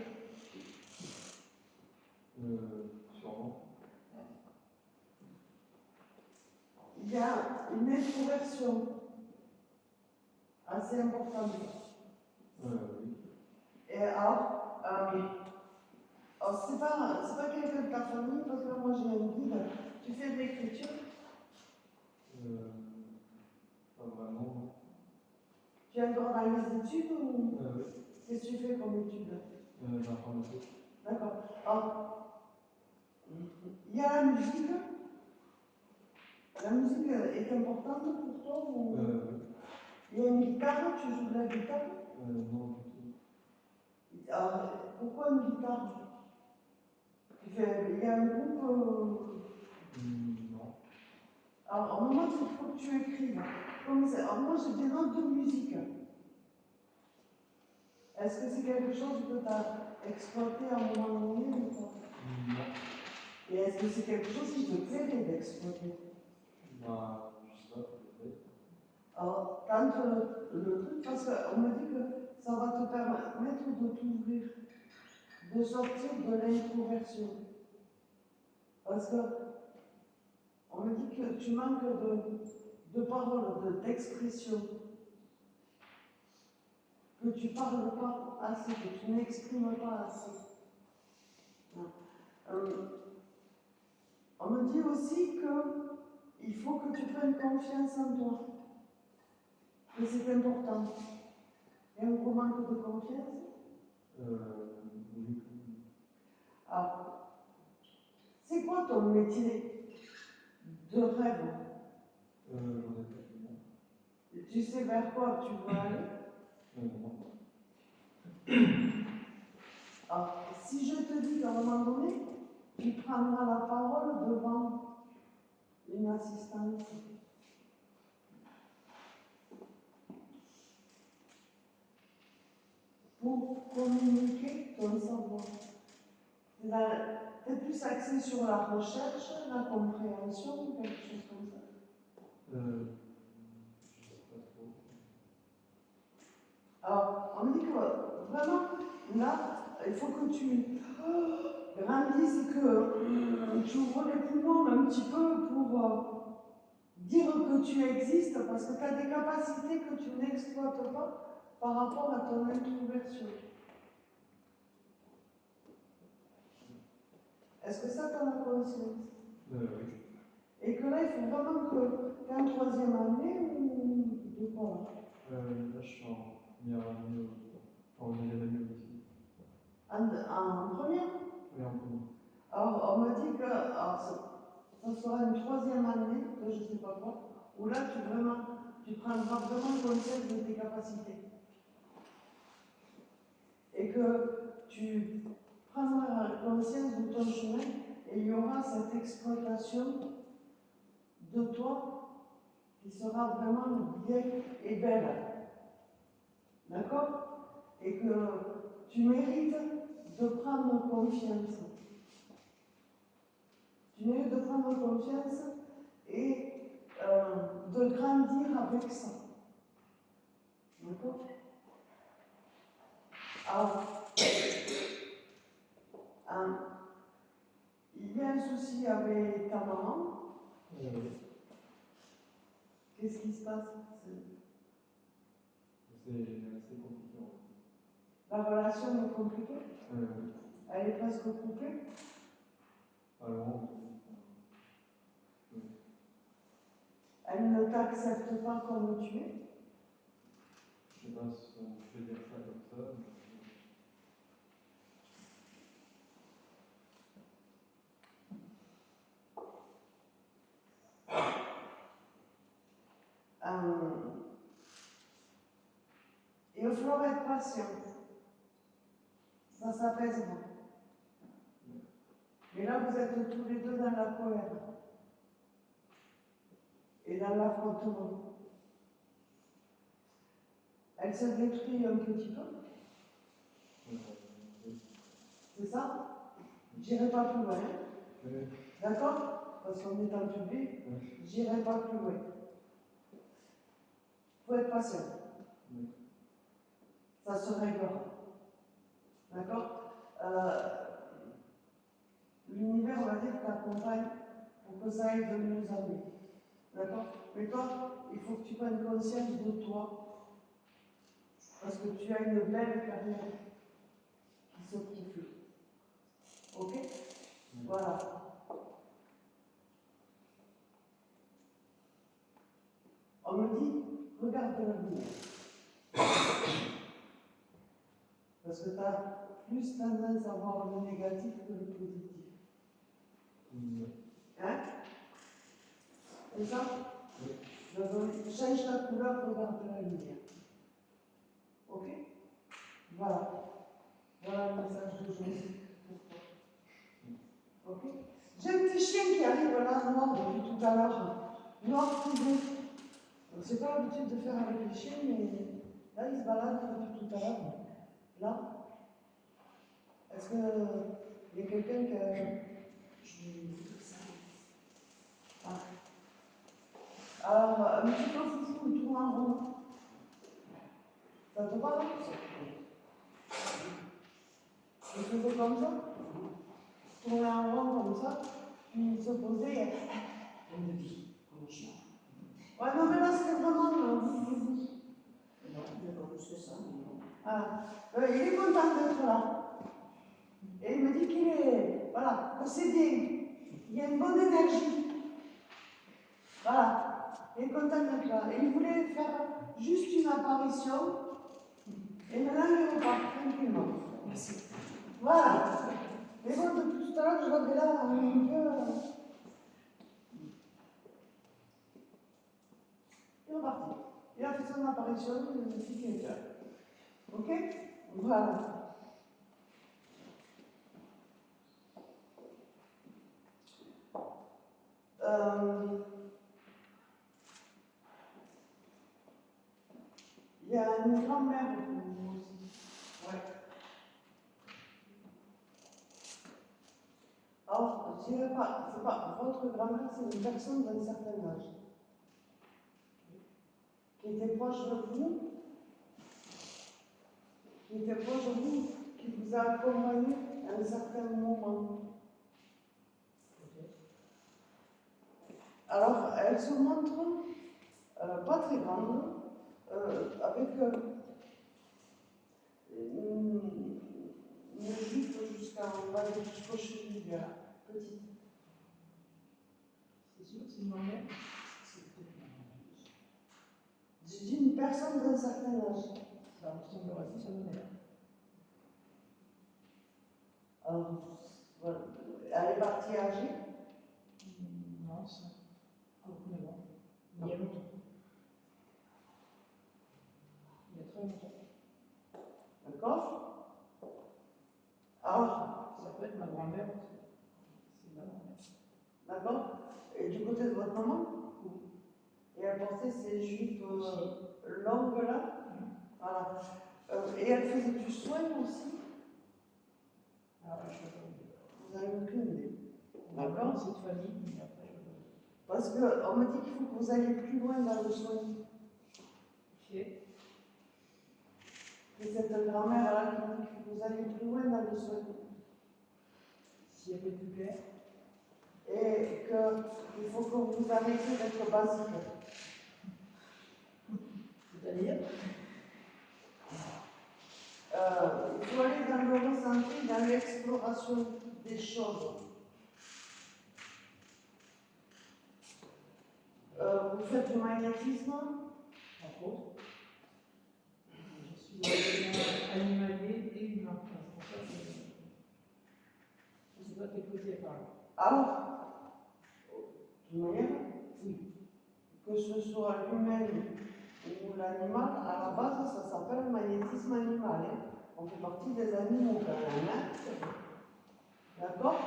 Sûrement. Il y a une introversion assez importante. Oui. Et alors c'est pas quelqu'un de ta famille, parce que moi j'ai un guide. Tu fais de l'écriture? Pas vraiment. Tu es encore dans les études ou Oui. qu'est-ce que tu fais comme études? L'informatique. D'accord. Alors, il y a la musique. La musique est importante pour toi ou Oui. il y a une guitare, tu joues de la guitare? Non, du tout. Alors, pourquoi une guitare? Il y a un groupe. Non. Alors, au moment où il faut que tu écrives, alors moi j'ai des notes de musique. Est-ce que c'est quelque chose que tu as exploité à un moment donné ou pas? Non. Et est-ce que c'est quelque chose qui te plairait d'exploiter? Bah, je sais pas, peut-être. Alors, tente le truc, parce qu'on me dit que ça va te permettre de t'ouvrir, de sortir de l'introversion. Parce que on me dit que tu manques de paroles, d'expression, que tu ne parles pas assez, que tu n'exprimes pas assez. On me dit aussi qu'il faut que tu prennes confiance en toi, que c'est important. Il y a un gros manque de confiance. Oui. Alors, c'est quoi ton métier de rêve? J'en ai pas. Tu sais vers quoi tu veux aller? Non. Alors, si je te dis qu'à un moment donné, tu prendras la parole devant une assistante, pour communiquer ton savoir. Tu es plus axé sur la recherche, la compréhension, quelque chose comme ça. Je sais pas trop. Alors, on me dit que vraiment, là, il faut que tu grandisses et que tu ouvres les poumons un petit peu pour dire que tu existes parce que tu as des capacités que tu n'exploites pas par rapport à ton introversion. Est-ce que ça, tu en as conscience? Oui. Et que là, il faut vraiment que tu aies en troisième année ou de quoi? Là, je suis en première année, en deuxième année aussi. En première? Oui, en première. Alors, on m'a dit que ça sera une troisième année, de je ne sais pas quoi, où là, tu prendras vraiment conscience de tes capacités. Et que tu prendras conscience de ton chemin et il y aura cette exploitation de toi qui sera vraiment bien et belle. D'accord? Et que tu mérites de prendre confiance. Tu mérites de prendre confiance et de grandir avec ça. D'accord? Alors, il y a un souci avec ta maman. Qu'est-ce qui se passe? C'est assez compliqué. La relation est compliquée? Elle est presque coupée? Pas loin. Elle ne t'accepte pas comme tu es? Je sais pas si on peut dire ça comme ça. Il va falloir être patient. Ça s'apaisera. Mais là, vous êtes tous les deux dans la colère et dans l'affrontement. Elle se détruit un petit peu. C'est ça? J'irai pas plus loin. D'accord? Parce qu'on est en public. J'irai pas plus loin. Il faut être patient. Ça se réglera. D'accord? L'univers, on va dire, t'accompagne pour que ça aille de mieux en mieux. D'accord? Mais toi, il faut que tu prennes conscience de toi. Parce que tu as une belle carrière qui se profile. Ok? Voilà. On me dit, regarde la lumière. Parce que tu as plus tendance à voir le négatif que le positif. Hein? C'est ça? Change la couleur, regarde la lumière. Ok? Voilà. Voilà le message d'aujourd'hui pour toi. Ok? J'ai un petit chien qui arrive là, noir, depuis tout à l'heure. Noir privé. C'est pas l'habitude de faire avec les chiens, mais là, il se balade depuis tout à l'heure. Là. Est-ce qu'il y a quelqu'un qui a... Alors, un petit peu foufou, il tourne en rond. Ça te parle? Il faisait comme ça. Il tournait en rond comme ça. Puis il se posait et... Comme de vie, comme chien. Ouais, non, mais là, c'était vraiment... Non, il n'y a pas plus que ça. Voilà. Il est content d'être là. Et il me dit qu'il est... Voilà, que c'est bien. Il y a une bonne énergie. Voilà. Il est content d'être là. Et il voulait faire juste une apparition. Et maintenant, il repart tranquillement. Merci. Voilà. Mais bon, depuis tout à l'heure, l'heure, je l'avais là, un peu. Il est reparti. Il a fait son apparition, il a dit qu'il était. Ok? Voilà. Il y a une grand-mère pour vous aussi. Ouais. Alors, je dirais pas, c'est pas votre grand-mère, c'est une personne d'un certain âge. Qui était proche de vous, qui vous a accompagné à un certain moment. Alors, elle se montre pas très grande, avec une jupe on va dire jusqu'au cheville, petite. C'est sûr, c'est une grand-mère. J'ai dit une personne d'un certain âge. Ça ressemblerait à sa mère. Alors, voilà. Elle est partie âgée. Non, ça. Mais bon, il y a longtemps. Il y a très longtemps. D'accord? Alors, Ça peut être ma grand-mère. C'est ma grand-mère. d'accord? Et du côté de votre maman? Et elle portait ses jupes longues là? Voilà. Et elle faisait du soin aussi? Ah, je sais pas. Vous avez aucune idée. D'accord, cette famille, mais après, Parce qu'on m'a dit qu'il faut que vous alliez plus loin dans le soin. Ok. Et cette grand-mère-là qui m'a dit qu'il faut que vous alliez plus loin dans le soin. S'il y a pas de plus clair. Et qu'il faut que vous arrêtiez d'être basique. C'est-à-dire il faut aller dans le ressenti, dans l'exploration des choses. Vous faites du magnétisme? Entre autres. Je suis un animalier et humain. C'est pour ça que je ne sais pas quel côté elle parle. Alors, de manière, Oui. que ce soit l'humain ou l'animal, à la base, ça s'appelle magnétisme animal. Hein. On fait partie des animaux quand même. Hein. D'accord?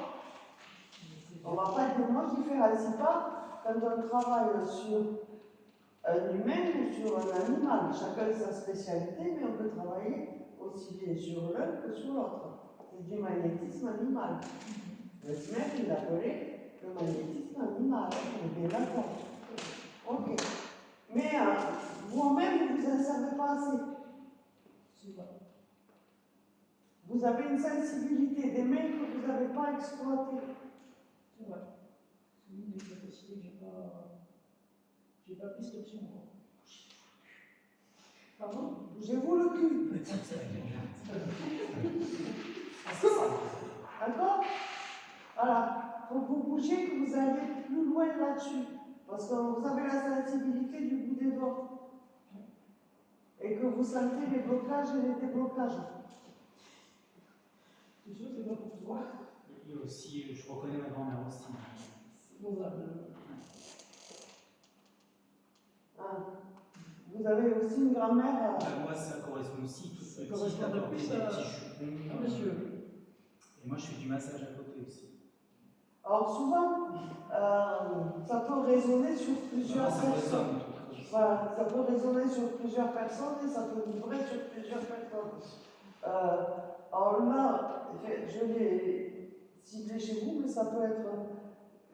On ne va pas dire, moi je différencie pas quand on travaille sur un humain ou sur un animal. Chacun sa spécialité, mais on peut travailler aussi bien sur l'un que sur l'autre. C'est du magnétisme animal. Le SMER, il l'appelait le magnétisme animal. On est bien d'accord. Ok. Mais vous-même, vous n'en savez pas assez. C'est vrai. Vous avez une sensibilité des mains que vous n'avez pas exploitée. C'est vrai. C'est une des capacités que j'ai pas pris cette option encore. Pardon? Bougez-vous le cul. D'accord? Voilà. Il faut que vous bougiez, que vous alliez plus loin là-dessus. Parce que vous avez la sensibilité du bout des doigts. Et que vous sentez les blocages et les déblocages. C'est sûr, c'est pas pour toi. Et aussi, je reconnais ma grand-mère aussi. C'est pour ça. Ah. Vous avez aussi une grand-mère. Moi, ça correspond aussi, tout ce Ça petit, correspond apporter plus des à- petits jupons. Ah, monsieur. Et moi, je fais du massage à côté aussi. Alors souvent, ça peut résonner sur plusieurs Ça personnes. résonne, tout. Voilà, ça peut résonner sur plusieurs personnes et ça peut vibrer sur plusieurs personnes. Alors là, je l'ai ciblé chez vous, mais ça peut être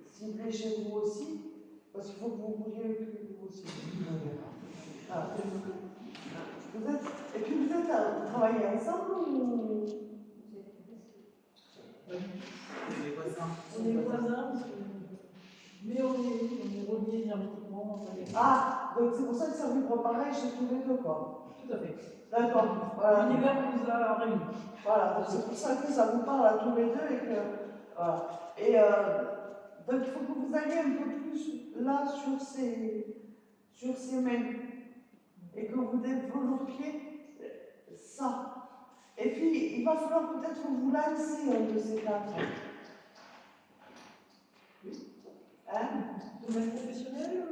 ciblé chez vous aussi, parce qu'il faut que vous bougiez le cul vous aussi. Ah. Et puis vous travaillez ensemble ou... Les voisins. On est voisins, mais on est reliés énergétiquement. Ah, donc c'est pour ça que ça vibre pareil chez tous les deux, quoi. Tout à fait. D'accord. Voilà. L'univers nous a réunis. Voilà, c'est pour ça que ça vous parle à tous les deux et que. Voilà. Et donc il faut que vous alliez un peu plus là sur ces mains et que vous développiez ça. Et puis il va falloir peut-être vous lancer un de ces quatre. domaine professionnel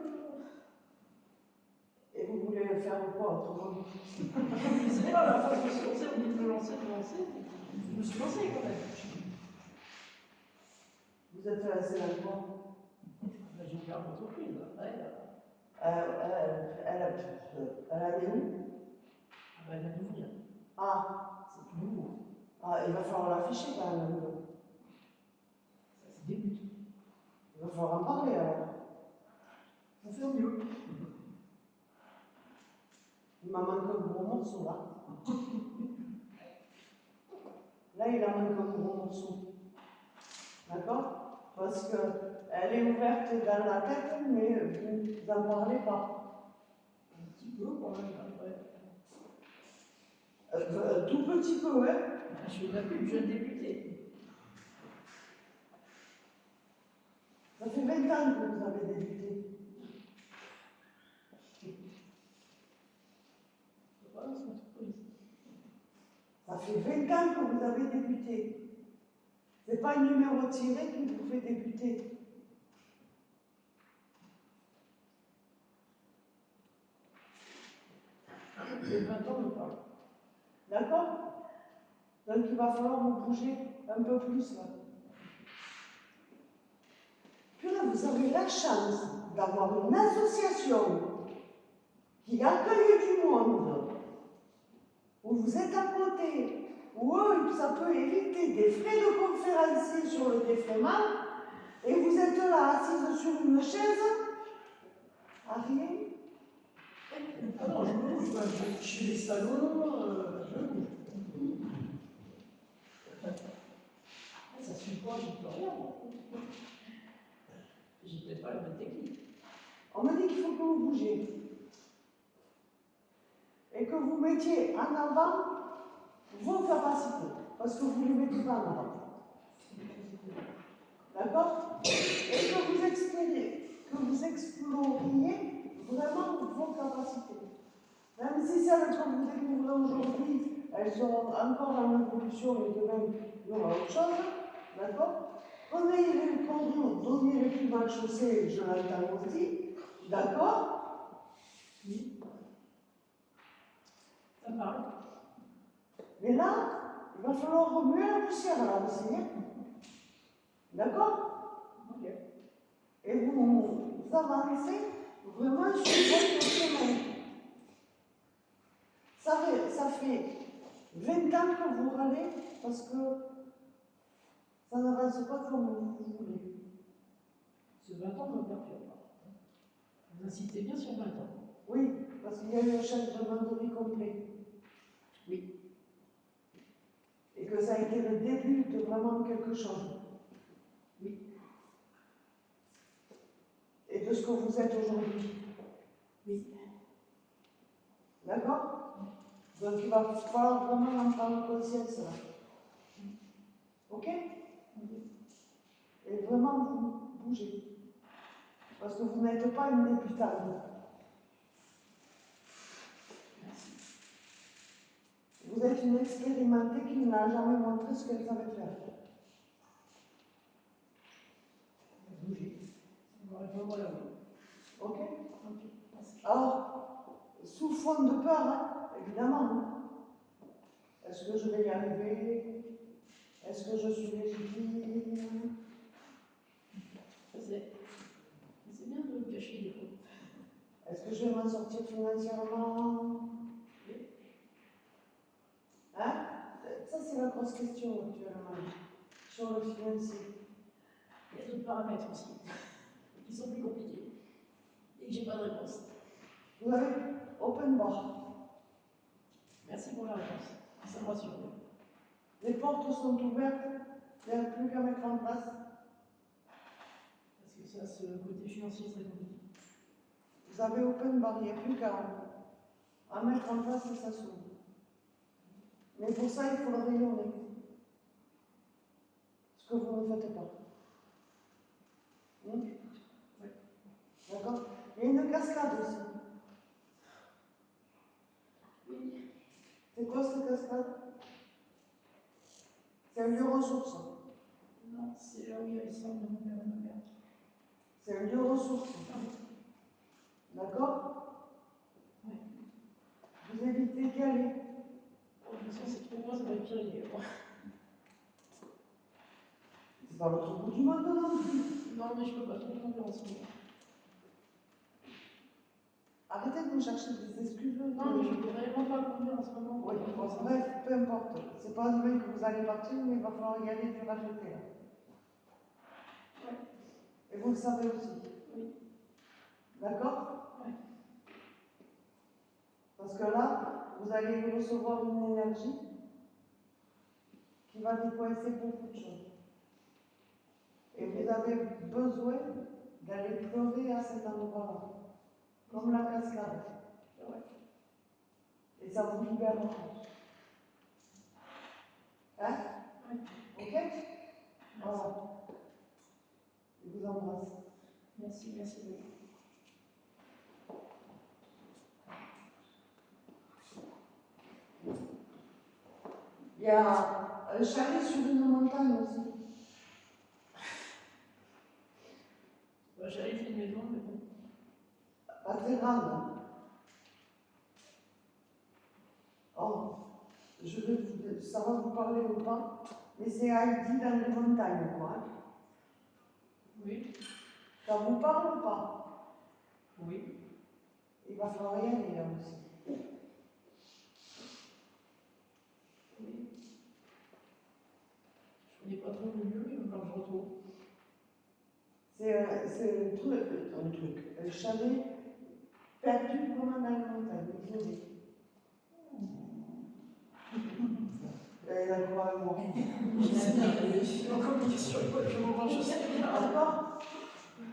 Et vous voulez faire quoi autrement? Je sais pas, la façon de se lancer, on dit de me lancer. Je me suis lancée quand même. Vous êtes lancé dans quoi? Ben, j'ai ouvert une entreprise. Après, Elle a des où? elle vient d'ouvrir. Ah, C'est tout nouveau. ah, il va falloir l'afficher quand même. Ça se débute. Il va falloir en parler alors. Faut faire mieux. Il m'a manqué un gros morceau là. Là, il a manqué un gros morceau. D'accord? Parce qu'elle est ouverte dans la tête, mais vous n'en parlez pas. Un petit peu quand même. Après. Tout petit peu, hein? Je suis la plus jeune députée. Ça fait 20 ans que vous avez débuté. Voilà, c'est une entreprise. Ça fait 20 ans que vous avez débuté. C'est pas un numéro tiré qui vous fait débuter. J'ai 20 ans, on parle. D'accord? Donc il va falloir vous bouger un peu plus là. Puis là, vous avez la chance d'avoir une association qui accueille du monde, où vous êtes à côté, où eux, ça peut éviter des frais de conférencier sur le défraiement, et vous êtes là, assise sur une chaise, à rien. Ah non, je bouge, moi, je suis les salons, je bouge. Ça suit pas, j'y peux rien. J'ai peut-être pas la bonne technique. On me dit qu'il faut que vous bougiez. Et que vous mettiez en avant vos capacités, parce que vous ne les mettez pas en avant. D'accord? Et que vous exploriez vraiment vos capacités. Même si celles que vous découvrez aujourd'hui, elles sont encore en évolution et demain, il y aura autre chose. D'accord? Prenez les conduits, donnez les plus mal chaussés, je l'entends aussi. D'accord? Oui. Ça parle. Mais là, il va falloir remuer la poussière là aussi. Hein? D'accord? Ok. Et vous avancez vraiment sur votre chemin. Ça fait 20 ans que vous râlez parce que ça n'avance pas comme vous voulez. Ce 20 ans ne me perturbe pas. Vous incitez bien sur 20 ans. Oui, parce qu'il y a eu un changement de vie complet. Oui. Et que ça a été le début de vraiment quelque chose. Oui. Et de ce que vous êtes aujourd'hui. Oui. D'accord? Donc il va falloir vraiment en prendre conscience là. Ok? Et vraiment vous bougez. Parce que vous n'êtes pas une débutante. Vous êtes une expérimentée qui n'a jamais montré ce qu'elle savait faire. Bouger. On va répondre à la voix. Ok? Ok. Alors, sous fond de peur, hein, évidemment. Hein. Est-ce que je vais y arriver? Est-ce que je suis légitime? C'est bien de cacher les fautes. Est-ce que je vais m'en sortir financièrement? Hein? Ça, c'est la grosse question actuellement, sur le financier. Il y a d'autres paramètres aussi, qui sont plus compliqués, et que j'ai pas de réponse. Vous avez open bar. Merci pour la réponse. Ça me rassure. Les portes sont ouvertes, il n'y a plus qu'à mettre en place. Parce que ça, ce côté financier serait compliqué. Vous avez open bar, il n'y a plus qu'à mettre en place et ça s'ouvre. Mais pour ça, il faut le rayonner. Ce que vous ne faites pas. Oui. D'accord? Il y a une cascade aussi. Oui. C'est quoi cette cascade? C'est un lieu ressource. Non, c'est là où il y a les cendres de mon père et ma mère. C'est un lieu ressource. D'accord? Ouais. Vous évitez d'y aller. De toute façon, c'est trop loin, ça va être pire. C'est pas l'autre bout du monde non plus. Non, mais je peux pas trop conduire en ce moment. Arrêtez de me chercher des excuses. Non, mais je peux vraiment pas conduire en ce moment. Oui, bon, bref, peu importe. C'est pas demain que vous allez partir, mais il va falloir y aller du rajouter là. Ouais. Et vous le savez aussi. Oui. D'accord? Ouais. Parce que là, vous allez recevoir une énergie qui va décoincer beaucoup de choses. Et vous avez besoin d'aller pleurer à cet endroit-là. Comme la cascade. Ouais. Et ça vous libérera. Hein? Ouais. Ok? Voilà. Je vous embrasse. Merci, merci beaucoup. Il y a un chalet sur une montagne aussi. J'arrive une maison, mais bon. Pas très grande. Oh, ça va vous parler ou pas, mais c'est Haïti dans les montagnes, quoi. Oui. Ça vous parle ou pas? Oui. Il va falloir y aller là aussi. Oui. Je connais pas trop le lieu, mais quand je retrouve. C'est un truc, un chalet perdu vraiment dans les montagnes, isolé. Et là, quoi, moi. Je sais bien, mais je suis en communication avec moi, je m'en je sais bien. D'accord?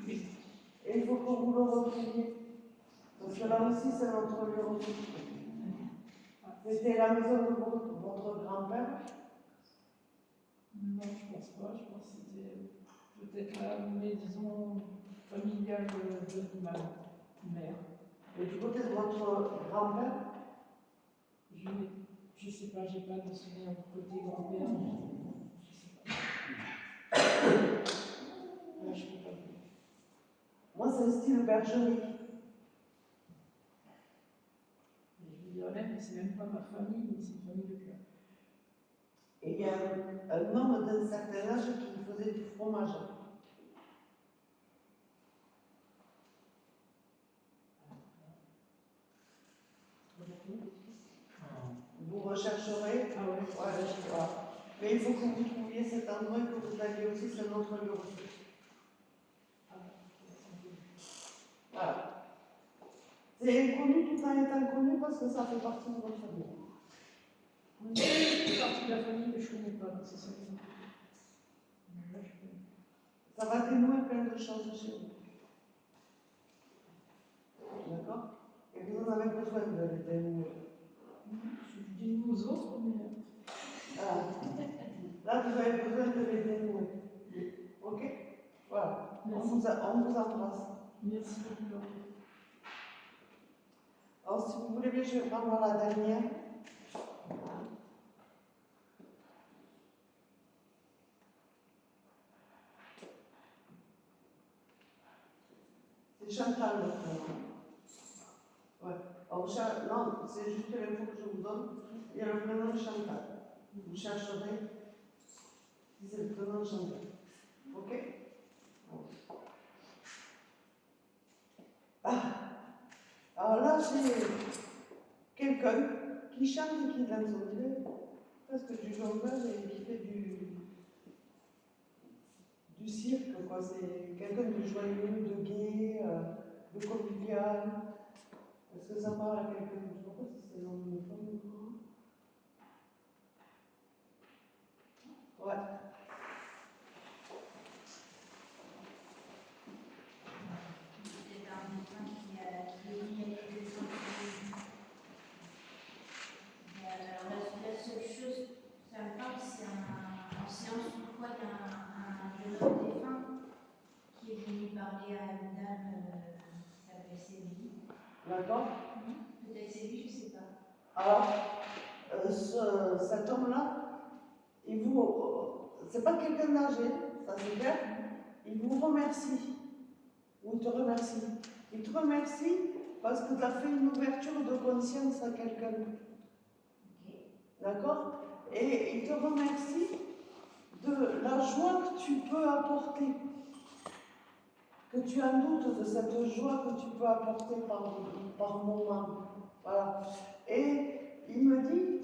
Et il faut que vous le retrouviez. Parce que là aussi, c'est notre lieu ressource. C'était la maison de votre grand-père? Non, je pense pas. Je pense que c'était peut-être la maison familiale de ma mère. Et du côté de votre grand-père? Je sais pas, j'ai pas de souvenir côté grand-père. Je sais pas. Là, je peux pas dire. Moi, c'est un style bergerie. Et je vous dirais même que c'est même pas ma famille, mais c'est une famille de cœur. Et il y a un homme d'un certain âge qui faisait du fromage. Vous rechercherez. Ah ouais. Ouais, je sais pas. Mais il faut que vous trouviez cet endroit que vous alliez aussi, c'est notre lieu ressource. Voilà. C'est inconnu tout en étant connu parce que ça fait partie de votre famille. Oui, c'est partie de la famille, mais je connais pas, donc c'est ça qui me fait. Là, je connais. Ça va dénouer plein de choses chez vous. D'accord? Et vous en avez besoin de les dénouer. Je dis nous aux autres, mais. Ah. Là, vous avez besoin de les dénouer. Ok? Voilà. On Merci. vous embrasse. Merci beaucoup. Alors, si vous voulez bien, je vais prendre la dernière. C'est Chantal, le prénom. Ouais. Alors, non, c'est juste l'info que je vous donne. Il y a le prénom Chantal. Vous chercherez si c'est le prénom Chantal. Ok? Ah. Alors là, j'ai quelqu'un qui chante et qui danse. On dirait presque du jonglage et qui fait du cirque, quoi. C'est quelqu'un de joyeux, de gai, de convivial. Est-ce que ça parle à quelqu'un? Je ne sais pas si c'est dans une femme ou pas. Ouais. C'est un médecin qui est lié la seule chose, ça me parle, c'est en séance une fois, il y a un jeune homme défunt qui est venu parler à une dame qui s'appelle Sylvie. D'accord. Peut-être c'est lui, je ne sais pas. Alors, cet homme-là, c'est pas quelqu'un d'âgé, ça c'est clair, il vous remercie ou il te remercie? Il te remercie parce que tu as fait une ouverture de conscience à quelqu'un. D'accord? Et il te remercie de la joie que tu peux apporter. Que tu as un doute de cette joie que tu peux apporter par moment. Voilà. Et il me dit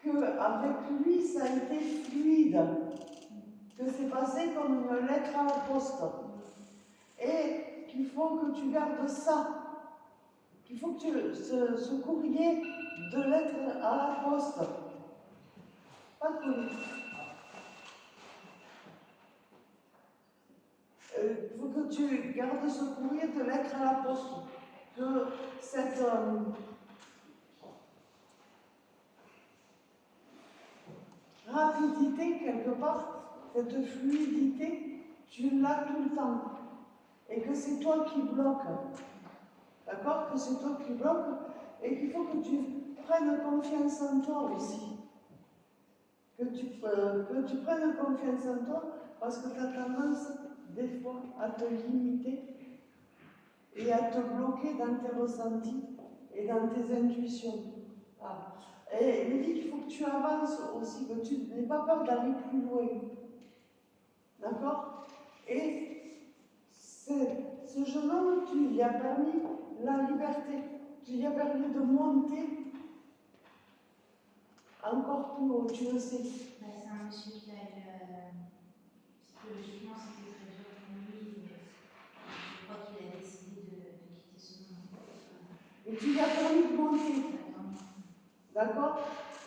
qu'avec lui, ça a été fluide. Que c'est passé comme une lettre à la poste. Et qu'il faut que tu gardes ça. Qu'il faut que ce courrier de lettre à la poste. Pas de colis. Il faut que tu gardes ce courrier de lettre à la poste. Que cette rapidité, quelque part, cette fluidité, tu l'as tout le temps. Et que c'est toi qui bloques. D'accord? Que c'est toi qui bloques. Et qu'il faut que tu prennes confiance en toi aussi. Que tu prennes confiance en toi parce que tu as tendance, des fois, à te limiter et à te bloquer dans tes ressentis et dans tes intuitions. Ah. Et il me dit qu'il faut que tu avances aussi, que tu n'aies pas peur d'aller plus loin. D'accord? Et ce jeune homme, tu lui as permis la liberté, tu lui as permis de monter encore plus haut, tu le sais. Bah, c'est un monsieur qui a eu, psychologiquement, c'était très dur pour lui. Je crois qu'il a décidé de quitter ce monde. Et tu lui as permis de monter. D'accord?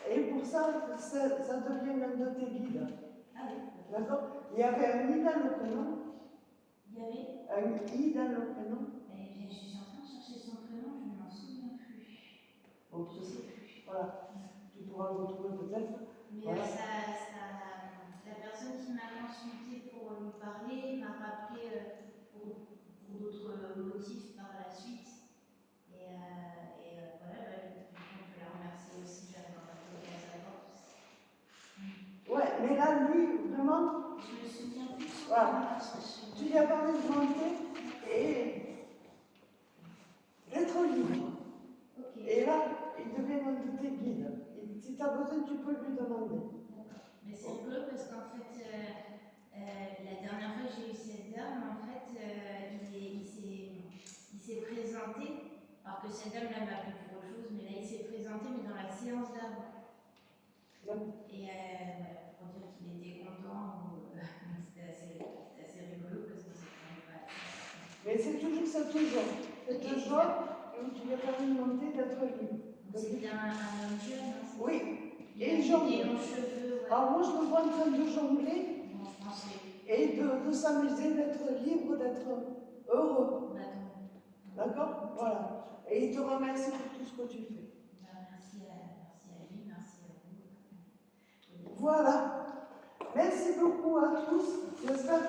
Et pour ça, ça devient l'un de tes guides. Ah oui. D'accord? Il y avait un i dans le prénom. Il y avait. Un i dans le prénom. Je suis en train de chercher son prénom, je ne m'en souviens plus. Bon, Je ne sais plus. voilà. Tu pourras le retrouver peut-être. Mais Voilà. la personne qui m'a consultée pour lui parler m'a rappelé pour d'autres motifs par la suite. Et voilà, je la remercie aussi, j'avais entendu sa porte. Ouais, mais là, lui, vraiment, Je me souviens plus de son voilà. prénom. Tu lui as permis de monter et d'être libre. Ok. Et là, il devient l'un de tes guides. Et si tu as besoin, tu peux lui demander. Mais c'est rigolo parce qu'en fait, la dernière fois que j'ai eu cette dame, en fait, il s'est présenté, alors que cette dame là m'a appelé pour autre chose, mais là il s'est présenté, mais dans la séance d'avant. Et voilà, pour dire qu'il était content, c'était assez rigolo parce que c'est quand même pas. Mais c'est toujours cette joie. Cette joie où tu lui as permis de monter, d'être libre. C'était un homme jeune, hein, Oui. Il Et avait jongle. des longs cheveux, ouais. Alors moi, je me vois en train de jongler Bon, je pensais. et de s'amuser, d'être libre, d'être heureux. D'accord? Voilà. Et il te remercie pour tout ce que tu fais. Merci à lui, merci à vous. Voilà. Merci beaucoup à tous. J'espère